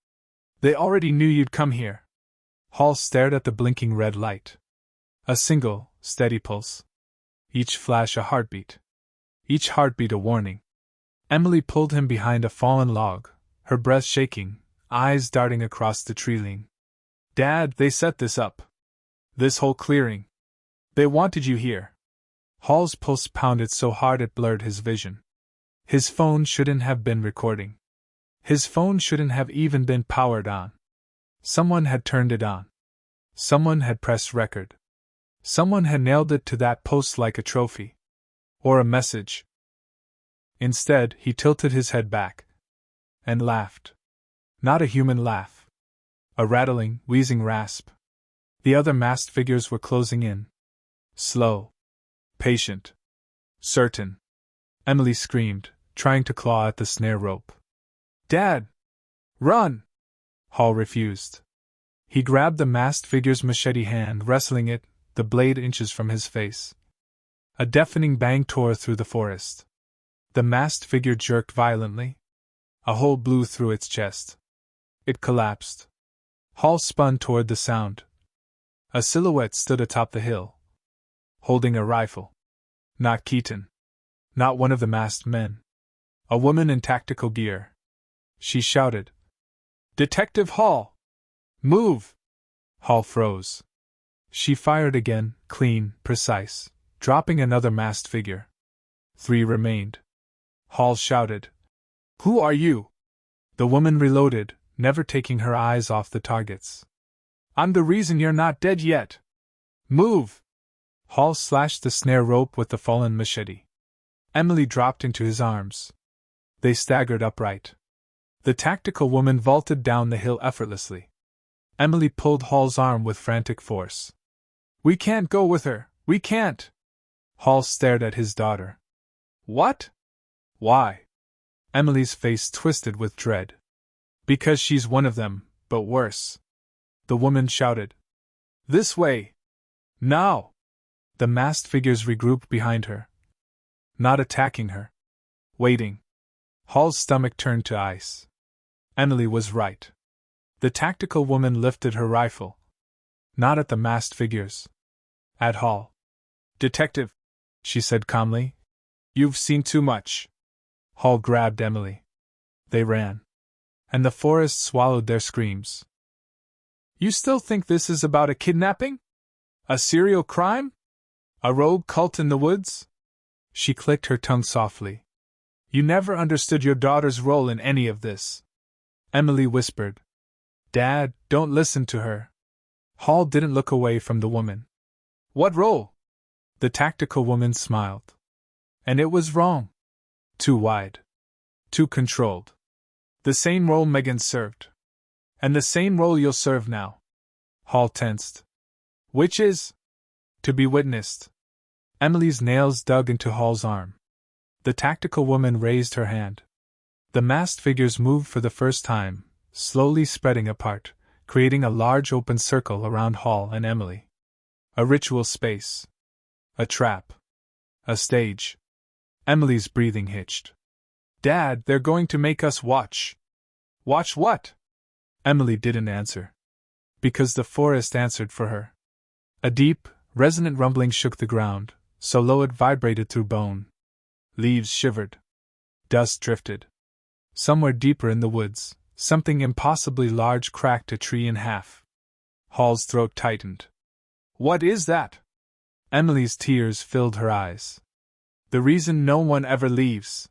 "They already knew you'd come here." Hall stared at the blinking red light. A single, steady pulse. Each flash a heartbeat. Each heartbeat a warning. Emily pulled him behind a fallen log, her breath shaking, eyes darting across the tree-line. "Dad, they set this up. This whole clearing. They wanted you here." Hall's pulse pounded so hard it blurred his vision. His phone shouldn't have been recording. His phone shouldn't have even been powered on. Someone had turned it on. Someone had pressed record. Someone had nailed it to that post like a trophy. Or a message. Instead, he tilted his head back. And laughed. Not a human laugh. A rattling, wheezing rasp. The other masked figures were closing in. Slow. Patient. Certain. Emily screamed, trying to claw at the snare rope. "Dad! Run!" Hall refused. He grabbed the masked figure's machete hand, wrestling it, the blade inches from his face. A deafening bang tore through the forest. The masked figure jerked violently. A hole blew through its chest. It collapsed. Hall spun toward the sound. A silhouette stood atop the hill. Holding a rifle. Not Keaton. Not one of the masked men. A woman in tactical gear. She shouted, "Detective Hall! Move!" Hall froze. She fired again, clean, precise, dropping another masked figure. 3 remained. Hall shouted, "Who are you?" The woman reloaded, never taking her eyes off the targets. "I'm the reason you're not dead yet. Move!" Hall slashed the snare rope with the fallen machete. Emily dropped into his arms. They staggered upright. The tactical woman vaulted down the hill effortlessly. Emily pulled Hall's arm with frantic force. "We can't go with her, we can't!" Hall stared at his daughter. "What? Why?" Emily's face twisted with dread. "Because she's one of them, but worse." The woman shouted. "This way! Now!" The masked figures regrouped behind her. Not attacking her. Waiting. Hall's stomach turned to ice. Emily was right. The tactical woman lifted her rifle. Not at the masked figures. At Hall. "Detective," she said calmly, "you've seen too much." Hall grabbed Emily. They ran. And the forest swallowed their screams. "You still think this is about a kidnapping? A serial crime? A rogue cult in the woods?" She clicked her tongue softly. "You never understood your daughter's role in any of this." Emily whispered, "Dad, don't listen to her." Hall didn't look away from the woman. "What role?" The tactical woman smiled. "And it was wrong. Too wide. Too controlled. The same role Megan served. And the same role you'll serve now." Hall tensed. "Which is?" "To be witnessed." Emily's nails dug into Hall's arm. The tactical woman raised her hand. The masked figures moved for the first time, slowly spreading apart, creating a large open circle around Hall and Emily. A ritual space. A trap. A stage. Emily's breathing hitched. "Dad, they're going to make us watch." "Watch what?" Emily didn't answer. Because the forest answered for her. A deep, resonant rumbling shook the ground, so low it vibrated through bone. Leaves shivered. Dust drifted. Somewhere deeper in the woods, something impossibly large cracked a tree in half. Hall's throat tightened. "What is that?" Emily's tears filled her eyes. "The reason no one ever leaves."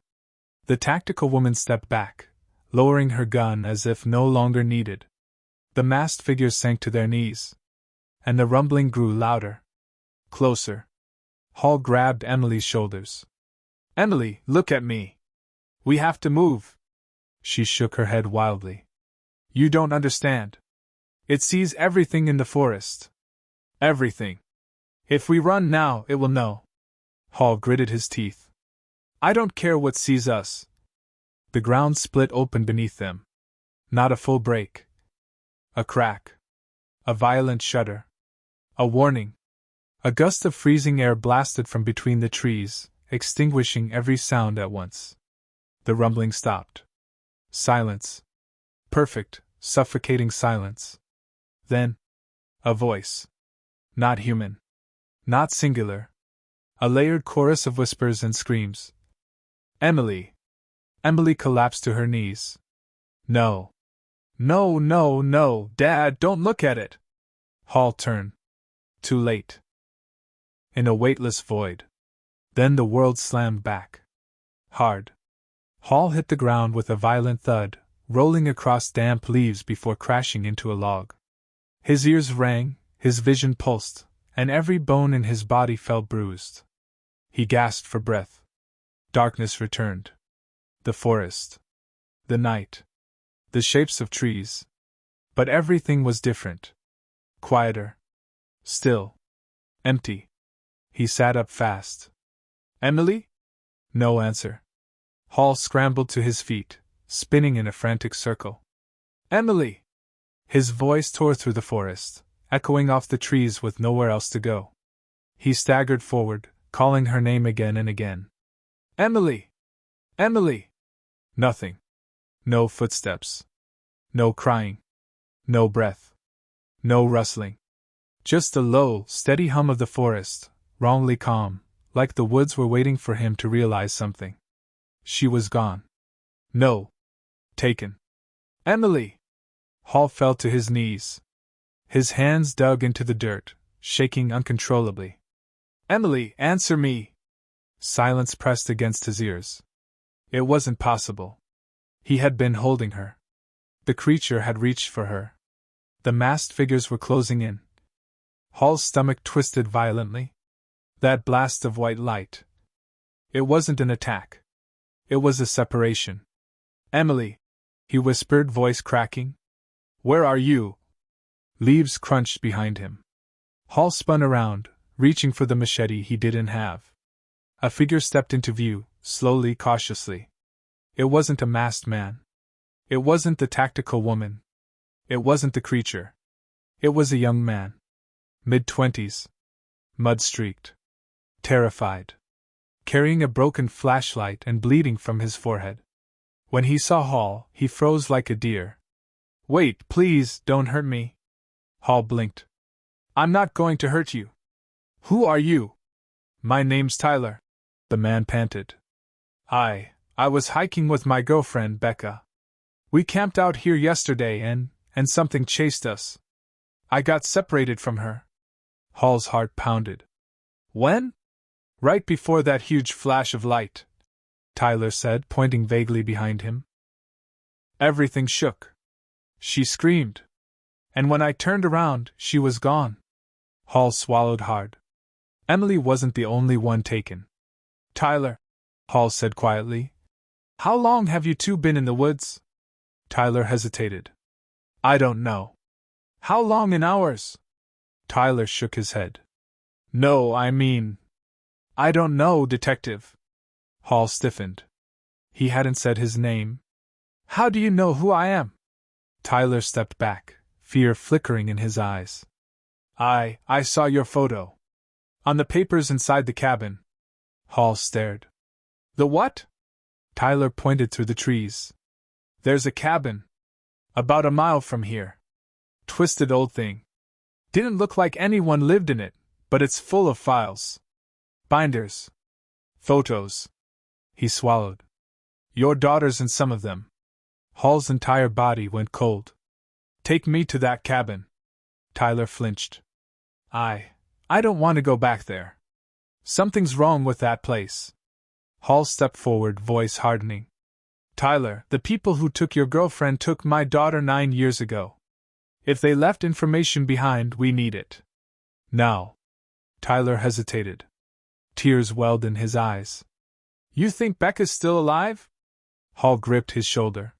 The tactical woman stepped back, lowering her gun as if no longer needed. The masked figures sank to their knees. And the rumbling grew louder. Closer. Hall grabbed Emily's shoulders. "Emily, look at me. We have to move." She shook her head wildly. "You don't understand. It sees everything in the forest. Everything. If we run now, it will know." Hall gritted his teeth. "I don't care what sees us." The ground split open beneath them. Not a full break. A crack. A violent shudder. A warning. A gust of freezing air blasted from between the trees, extinguishing every sound at once. The rumbling stopped. Silence. Perfect, suffocating silence. Then, a voice. Not human. Not singular. A layered chorus of whispers and screams. "Emily!" Emily collapsed to her knees. "No. No, no, no, Dad, don't look at it!" Hall turned. Too late. In a weightless void. Then the world slammed back. Hard. Hall hit the ground with a violent thud, rolling across damp leaves before crashing into a log. His ears rang, his vision pulsed, and every bone in his body felt bruised. He gasped for breath. Darkness returned. The forest. The night. The shapes of trees. But everything was different. Quieter. Still. Empty. He sat up fast. "Emily?" No answer. Hall scrambled to his feet, spinning in a frantic circle. "Emily!" His voice tore through the forest, echoing off the trees with nowhere else to go. He staggered forward, calling her name again and again. "Emily! Emily!" Nothing. No footsteps. No crying. No breath. No rustling. Just the low, steady hum of the forest, wrongly calm, like the woods were waiting for him to realize something. She was gone. No. Taken. Emily! Hall fell to his knees. His hands dug into the dirt, shaking uncontrollably. Emily, answer me! Silence pressed against his ears. It wasn't possible. He had been holding her. The creature had reached for her. The masked figures were closing in. Hall's stomach twisted violently. That blast of white light. It wasn't an attack. It was a separation. Emily, he whispered, voice cracking. Where are you? Leaves crunched behind him. Hall spun around, reaching for the machete he didn't have. A figure stepped into view, slowly, cautiously. It wasn't a masked man. It wasn't the tactical woman. It wasn't the creature. It was a young man. Mid-20s. Mud-streaked. Terrified. Carrying a broken flashlight and bleeding from his forehead. When he saw Hall, he froze like a deer. Wait, please, don't hurt me. Hall blinked. I'm not going to hurt you. Who are you? My name's Tyler, the man panted. I was hiking with my girlfriend, Becca. We camped out here yesterday and something chased us. I got separated from her. Hall's heart pounded. When? Right before that huge flash of light, Tyler said, pointing vaguely behind him. Everything shook. She screamed. And when I turned around, she was gone. Hall swallowed hard. Emily wasn't the only one taken. Tyler, Hall said quietly. How long have you two been in the woods? Tyler hesitated. I don't know. How long in hours? Tyler shook his head. No, I mean... I don't know, detective. Hall stiffened. He hadn't said his name. How do you know who I am? Tyler stepped back, fear flickering in his eyes. I saw your photo. On the papers inside the cabin. Hall stared. The what? Tyler pointed through the trees. There's a cabin. About a mile from here. Twisted old thing. Didn't look like anyone lived in it, but it's full of files. Binders. Photos. He swallowed. Your daughter's in some of them. Hall's entire body went cold. Take me to that cabin. Tyler flinched. I don't want to go back there. Something's wrong with that place. Hall stepped forward, voice hardening. Tyler, the people who took your girlfriend took my daughter 9 years ago. If they left information behind, we need it. Now. Tyler hesitated. Tears welled in his eyes. You think Becca's still alive? Hall gripped his shoulder.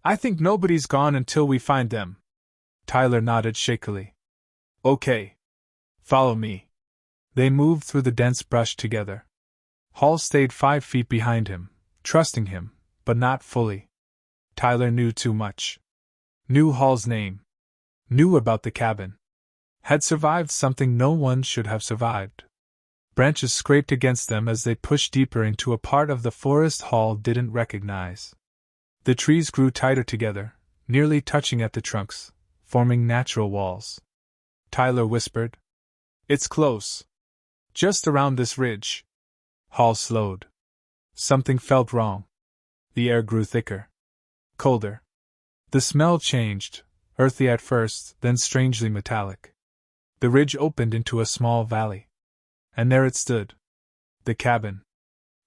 I think nobody's gone until we find them. Tyler nodded shakily. Okay. Follow me. They moved through the dense brush together. Hall stayed 5 feet behind him, trusting him, but not fully. Tyler knew too much. Knew Hall's name. Knew about the cabin. Had survived something no one should have survived. Branches scraped against them as they pushed deeper into a part of the forest Hall didn't recognize. The trees grew tighter together, nearly touching at the trunks, forming natural walls. Tyler whispered. It's close. Just around this ridge. Hall slowed. Something felt wrong. The air grew thicker. Colder. The smell changed, earthy at first, then strangely metallic. The ridge opened into a small valley. And there it stood. The cabin.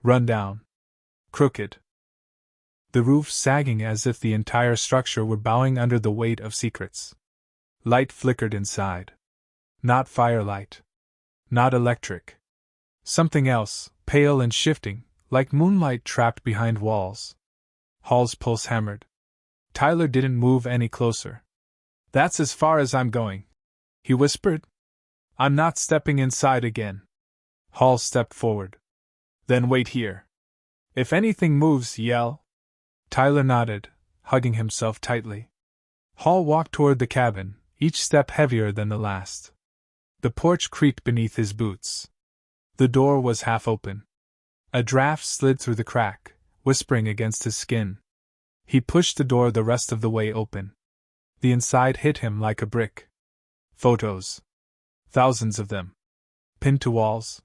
Run down. Crooked. The roof sagging as if the entire structure were bowing under the weight of secrets. Light flickered inside. Not firelight. Not electric. Something else, pale and shifting, like moonlight trapped behind walls. Hall's pulse hammered. Tyler didn't move any closer. That's as far as I'm going, he whispered. I'm not stepping inside again. Hall stepped forward. Then wait here. If anything moves, yell. Tyler nodded, hugging himself tightly. Hall walked toward the cabin, each step heavier than the last. The porch creaked beneath his boots. The door was half open. A draft slid through the crack, whispering against his skin. He pushed the door the rest of the way open. The inside hit him like a brick. Photos. Thousands of them. Pinned to walls.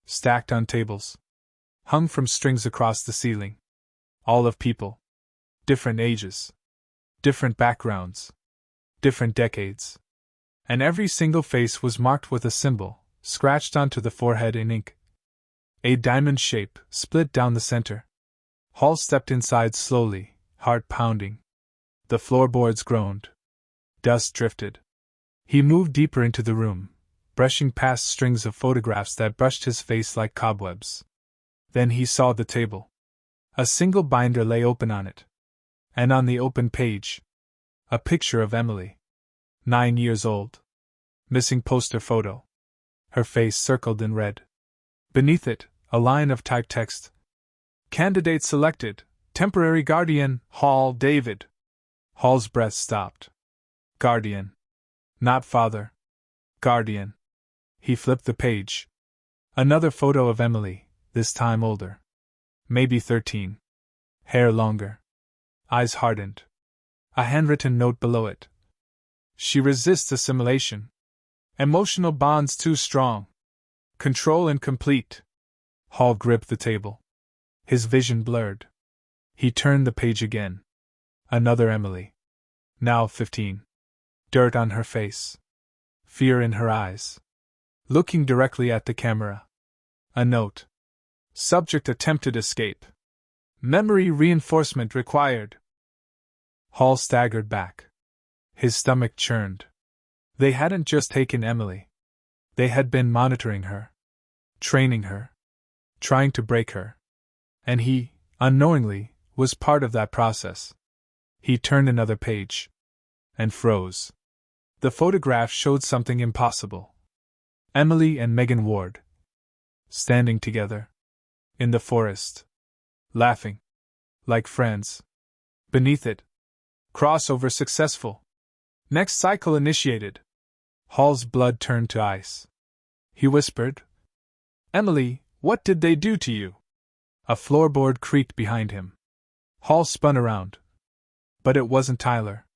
stacked on tables, hung from strings across the ceiling. All of people. Different ages. Different backgrounds. Different decades. And every single face was marked with a symbol, scratched onto the forehead in ink. A diamond shape, split down the center. Hall stepped inside slowly, heart pounding. The floorboards groaned. Dust drifted. He moved deeper into the room, brushing past strings of photographs that brushed his face like cobwebs. Then he saw the table. A single binder lay open on it. And on the open page, a picture of Emily. 9 years old. Missing poster photo. Her face circled in red. Beneath it, a line of typed text. Candidate selected. Temporary guardian, Hall David. Hall's breath stopped. Guardian. Not father. Guardian. He flipped the page. Another photo of Emily, this time older. Maybe 13. Hair longer. Eyes hardened. A handwritten note below it. She resists assimilation. Emotional bonds too strong. Control incomplete. Hall gripped the table. His vision blurred. He turned the page again. Another Emily. Now 15. Dirt on her face. Fear in her eyes. Looking directly at the camera. A note. Subject attempted escape. Memory reinforcement required. Hall staggered back. His stomach churned. They hadn't just taken Emily. They had been monitoring her. Training her. Trying to break her. And he, unknowingly, was part of that process. He turned another page. And froze. The photograph showed something impossible. Emily and Megan Ward. Standing together. In the forest. Laughing. Like friends. Beneath it. Crossover successful. Next cycle initiated. Hall's blood turned to ice. He whispered. Emily, what did they do to you? A floorboard creaked behind him. Hall spun around. But it wasn't Tyler.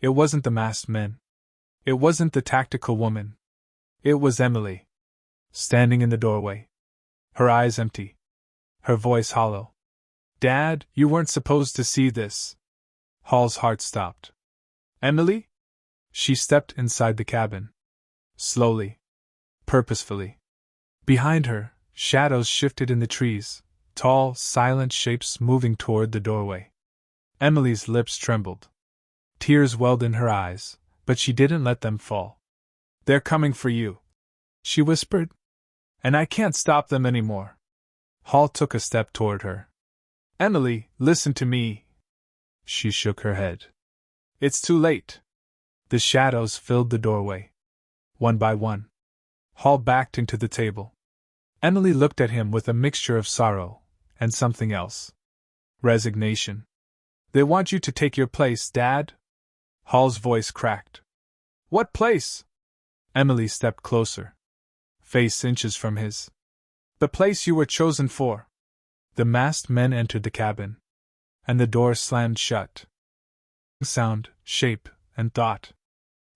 It wasn't the masked men. It wasn't the tactical woman. It was Emily. Standing in the doorway. Her eyes empty. Her voice hollow. Dad, you weren't supposed to see this. Hall's heart stopped. Emily? She stepped inside the cabin. Slowly. Purposefully. Behind her, shadows shifted in the trees, tall, silent shapes moving toward the doorway. Emily's lips trembled. Tears welled in her eyes, but she didn't let them fall. They're coming for you, she whispered. And I can't stop them anymore. Hall took a step toward her. Emily, listen to me. She shook her head. It's too late. The shadows filled the doorway. One by one. Hall backed into the table. Emily looked at him with a mixture of sorrow and something else. Resignation. They want you to take your place, Dad. Hall's voice cracked. What place? Emily stepped closer. Face inches from his. The place you were chosen for. The masked men entered the cabin. And the door slammed shut. Sound, shape, and thought.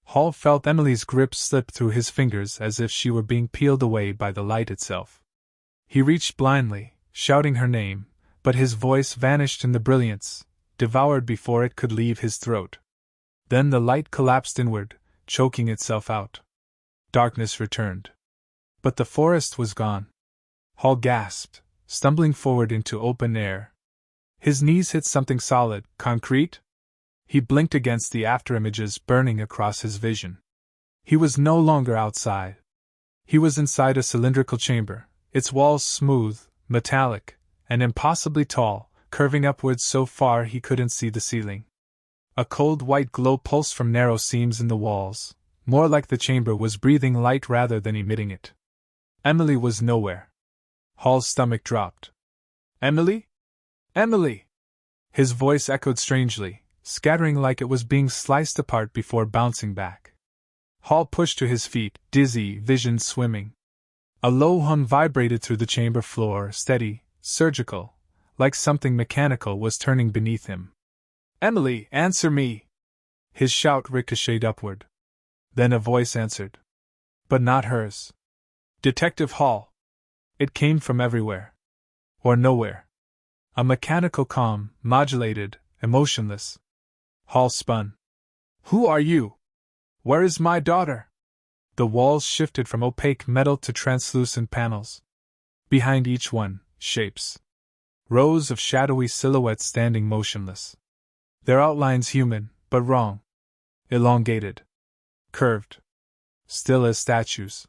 Hall felt Emily's grip slip through his fingers as if she were being peeled away by the light itself. He reached blindly, shouting her name, but his voice vanished in the brilliance, devoured before it could leave his throat. Then the light collapsed inward, choking itself out. Darkness returned. But the forest was gone. Hall gasped, stumbling forward into open air. His knees hit something solid, concrete. He blinked against the afterimages burning across his vision. He was no longer outside. He was inside a cylindrical chamber, its walls smooth, metallic, and impossibly tall, curving upwards so far he couldn't see the ceiling. A cold white glow pulsed from narrow seams in the walls, more like the chamber was breathing light rather than emitting it. Emily was nowhere. Hall's stomach dropped. Emily? Emily! His voice echoed strangely, scattering like it was being sliced apart before bouncing back. Hall pushed to his feet, dizzy, vision swimming. A low hum vibrated through the chamber floor, steady, surgical, like something mechanical was turning beneath him. Emily, answer me! His shout ricocheted upward. Then a voice answered. But not hers. Detective Hall. It came from everywhere. Or nowhere. A mechanical calm, modulated, emotionless. Hall spun. Who are you? Where is my daughter? The walls shifted from opaque metal to translucent panels. Behind each one, shapes. Rows of shadowy silhouettes standing motionless. Their outlines human, but wrong. Elongated. Curved. Still as statues.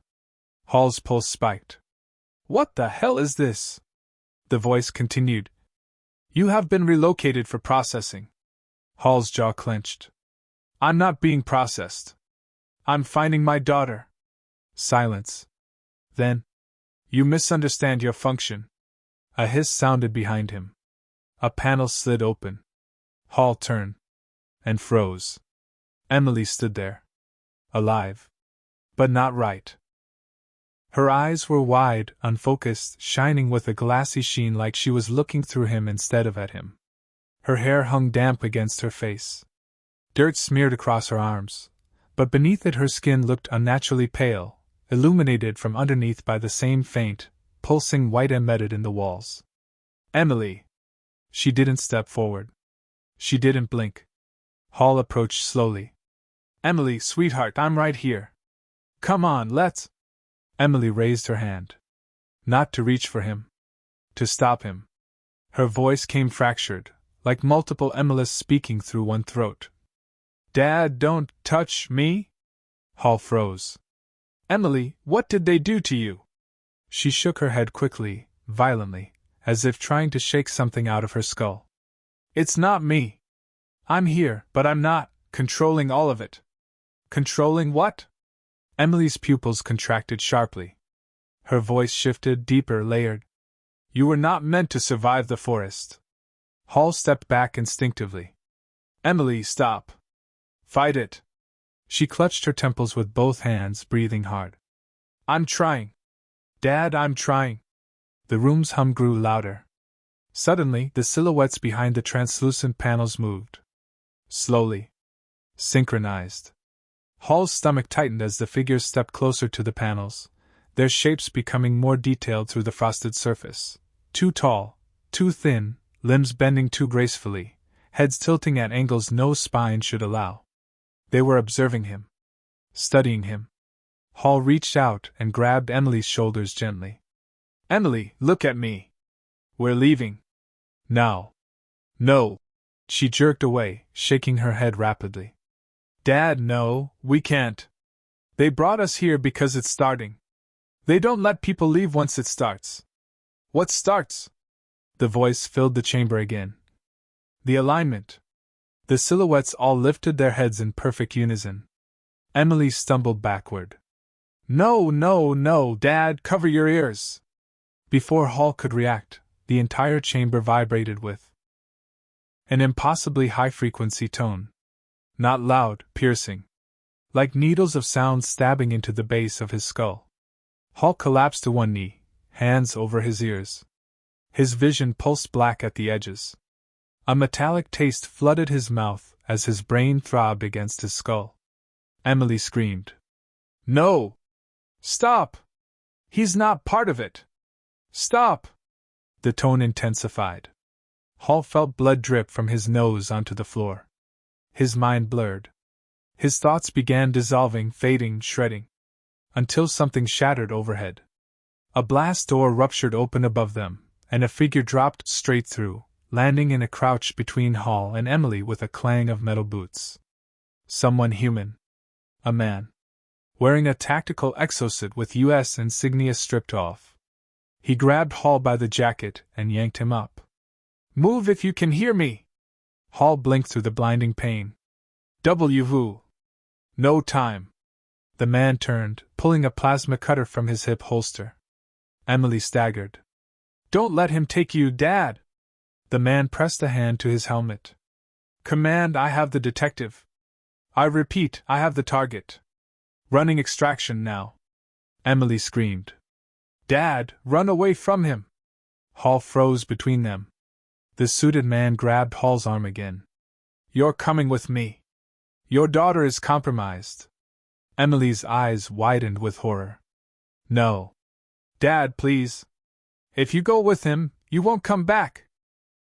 Hall's pulse spiked. What the hell is this? The voice continued. You have been relocated for processing. Hall's jaw clenched. I'm not being processed. I'm finding my daughter. Silence. Then, you misunderstand your function. A hiss sounded behind him. A panel slid open. Hall turned. And froze. Emily stood there. Alive. But not right. Her eyes were wide, unfocused, shining with a glassy sheen like she was looking through him instead of at him. Her hair hung damp against her face. Dirt smeared across her arms, but beneath it her skin looked unnaturally pale, illuminated from underneath by the same faint, pulsing white embedded in the walls. Emily! She didn't step forward. She didn't blink. Hall approached slowly. Emily, sweetheart, I'm right here. Come on, let's. Emily raised her hand. Not to reach for him. To stop him. Her voice came fractured, like multiple Emilys speaking through one throat. Dad, don't touch me? Hall froze. Emily, what did they do to you? She shook her head quickly, violently, as if trying to shake something out of her skull. It's not me. I'm here, but I'm not controlling all of it. Controlling what? Emily's pupils contracted sharply. Her voice shifted, deeper, layered. You were not meant to survive the forest. Hall stepped back instinctively. Emily, stop. Fight it. She clutched her temples with both hands, breathing hard. I'm trying. Dad, I'm trying. The room's hum grew louder. Suddenly, the silhouettes behind the translucent panels moved. Slowly. Synchronized. Hall's stomach tightened as the figures stepped closer to the panels, their shapes becoming more detailed through the frosted surface. Too tall, too thin, limbs bending too gracefully, heads tilting at angles no spine should allow. They were observing him. Studying him. Hall reached out and grabbed Emily's shoulders gently. Emily, look at me. We're leaving. Now. No. She jerked away, shaking her head rapidly. Dad, no, we can't. They brought us here because it's starting. They don't let people leave once it starts. What starts? The voice filled the chamber again. The alignment. The silhouettes all lifted their heads in perfect unison. Emily stumbled backward. No, no, no, Dad, cover your ears. Before Hall could react, the entire chamber vibrated with an impossibly high-frequency tone. Not loud, piercing. Like needles of sound stabbing into the base of his skull. Hall collapsed to one knee, hands over his ears. His vision pulsed black at the edges. A metallic taste flooded his mouth as his brain throbbed against his skull. Emily screamed. No! Stop! He's not part of it! Stop! The tone intensified. Hall felt blood drip from his nose onto the floor. His mind blurred. His thoughts began dissolving, fading, shredding. Until something shattered overhead. A blast door ruptured open above them, and a figure dropped straight through, landing in a crouch between Hall and Emily with a clang of metal boots. Someone human. A man. Wearing a tactical exosuit with U.S. insignia stripped off. He grabbed Hall by the jacket and yanked him up. Move if you can hear me! Hall blinked through the blinding pain. Who? No time. The man turned, pulling a plasma cutter from his hip holster. Emily staggered. Don't let him take you, Dad! The man pressed a hand to his helmet. Command, I have the detective. I repeat, I have the target. Running extraction now. Emily screamed. Dad, run away from him! Hall froze between them. The suited man grabbed Hall's arm again. You're coming with me. Your daughter is compromised. Emily's eyes widened with horror. No. Dad, please. If you go with him, you won't come back.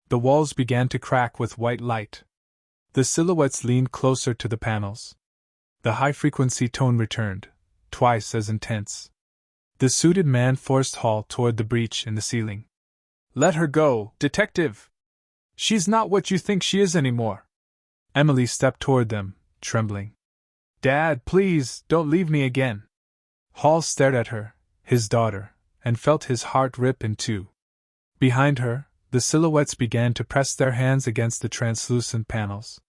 The walls began to crack with white light. The silhouettes leaned closer to the panels. The high-frequency tone returned, twice as intense. The suited man forced Hall toward the breach in the ceiling. Let her go, detective! She's not what you think she is anymore. Emily stepped toward them, trembling. Dad, please, don't leave me again. Hall stared at her, his daughter, and felt his heart rip in two. Behind her, the silhouettes began to press their hands against the translucent panels.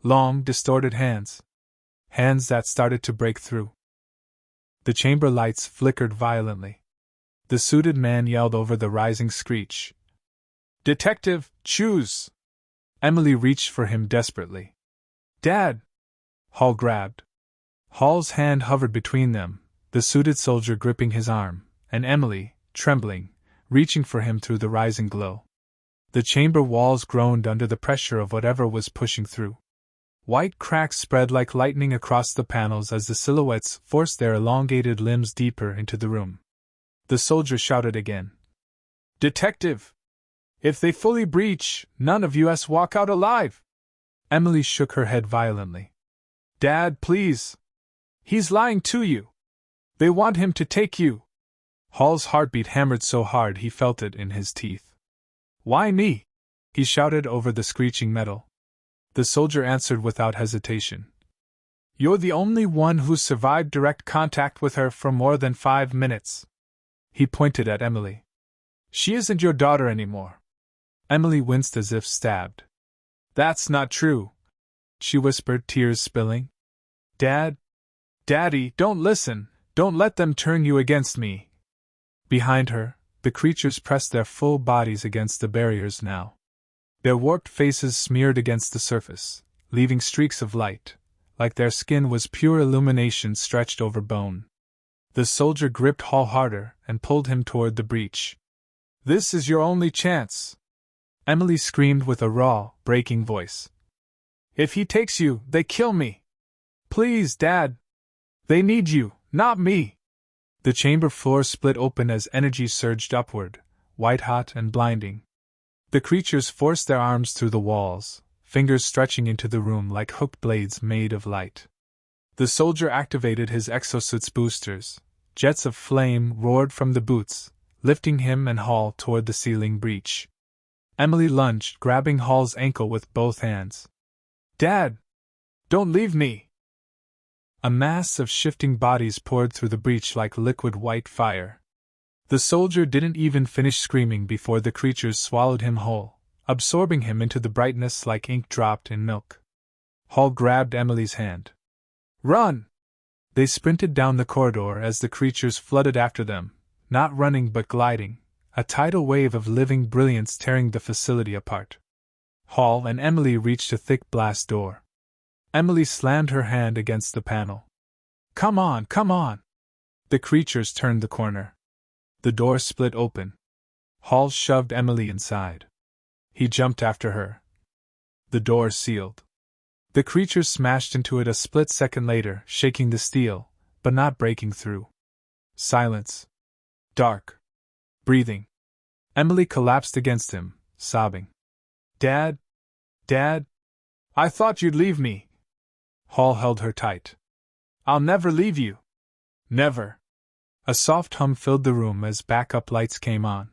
Long, distorted hands. Hands that started to break through. The chamber lights flickered violently. The suited man yelled over the rising screech. Detective, choose! Emily reached for him desperately. Dad! Hall grabbed. Hall's hand hovered between them, the suited soldier gripping his arm, and Emily, trembling, reaching for him through the rising glow. The chamber walls groaned under the pressure of whatever was pushing through. White cracks spread like lightning across the panels as the silhouettes forced their elongated limbs deeper into the room. The soldier shouted again. Detective! If they fully breach, none of us walk out alive! Emily shook her head violently. Dad, please! He's lying to you! They want him to take you! Hall's heartbeat hammered so hard he felt it in his teeth. Why me? He shouted over the screeching metal. The soldier answered without hesitation. You're the only one who's survived direct contact with her for more than 5 minutes. He pointed at Emily. She isn't your daughter anymore. Emily winced as if stabbed. That's not true, she whispered, tears spilling. Daddy, don't listen, don't let them turn you against me. Behind her, the creatures pressed their full bodies against the barriers now. Their warped faces smeared against the surface, leaving streaks of light, like their skin was pure illumination stretched over bone. The soldier gripped Hall harder and pulled him toward the breach. This is your only chance! Emily screamed with a raw, breaking voice. If he takes you, they kill me! Please, Dad! They need you, not me! The chamber floor split open as energy surged upward, white-hot and blinding. The creatures forced their arms through the walls, fingers stretching into the room like hooked blades made of light. The soldier activated his exosuit's boosters. Jets of flame roared from the boots, lifting him and Hall toward the ceiling breach. Emily lunged, grabbing Hall's ankle with both hands. Dad! Don't leave me! A mass of shifting bodies poured through the breach like liquid white fire. The soldier didn't even finish screaming before the creatures swallowed him whole, absorbing him into the brightness like ink dropped in milk. Hall grabbed Emily's hand. Run! They sprinted down the corridor as the creatures flooded after them, not running but gliding, a tidal wave of living brilliance tearing the facility apart. Hall and Emily reached a thick blast door. Emily slammed her hand against the panel. Come on, come on! The creatures turned the corner. The door split open. Hall shoved Emily inside. He jumped after her. The door sealed. The creatures smashed into it a split second later, shaking the steel, but not breaking through. Silence. Dark. Breathing. Emily collapsed against him, sobbing. Dad? I thought you'd leave me. Hall held her tight. I'll never leave you. Never. A soft hum filled the room as backup lights came on.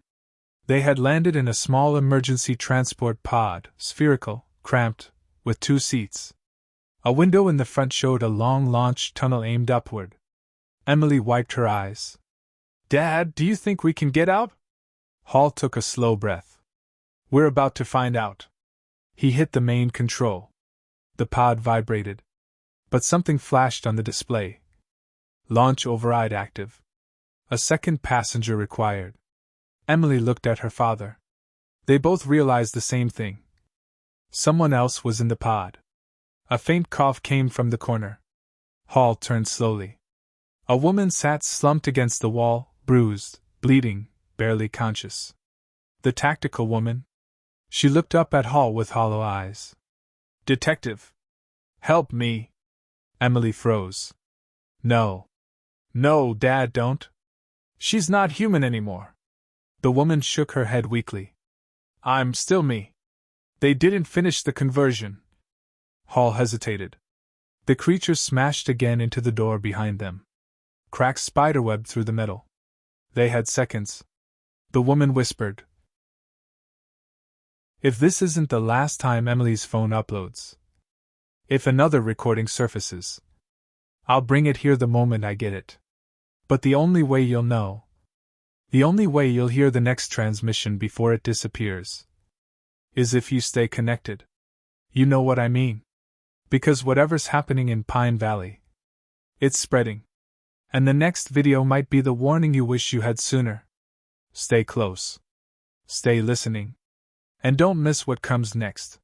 They had landed in a small emergency transport pod, spherical, cramped, with 2 seats. A window in the front showed a long launch tunnel aimed upward. Emily wiped her eyes. Dad, do you think we can get out? Hall took a slow breath. We're about to find out. He hit the main control. The pod vibrated. But something flashed on the display. Launch override active. A second passenger required. Emily looked at her father. They both realized the same thing. Someone else was in the pod. A faint cough came from the corner. Hall turned slowly. A woman sat slumped against the wall, bruised, bleeding, barely conscious. The tactical woman. She looked up at Hall with hollow eyes. Detective! Help me! Emily froze. No, Dad, don't. She's not human anymore. The woman shook her head weakly. I'm still me. They didn't finish the conversion. Hall hesitated. The creatures smashed again into the door behind them. Cracks spiderwebbed through the metal. They had seconds. The woman whispered, "If this isn't the last time Emily's phone uploads. If another recording surfaces. I'll bring it here the moment I get it. But the only way you'll know. The only way you'll hear the next transmission before it disappears. Is if you stay connected. You know what I mean. Because whatever's happening in Pine Valley. It's spreading. And the next video might be the warning you wish you had sooner. Stay close. Stay listening. And don't miss what comes next."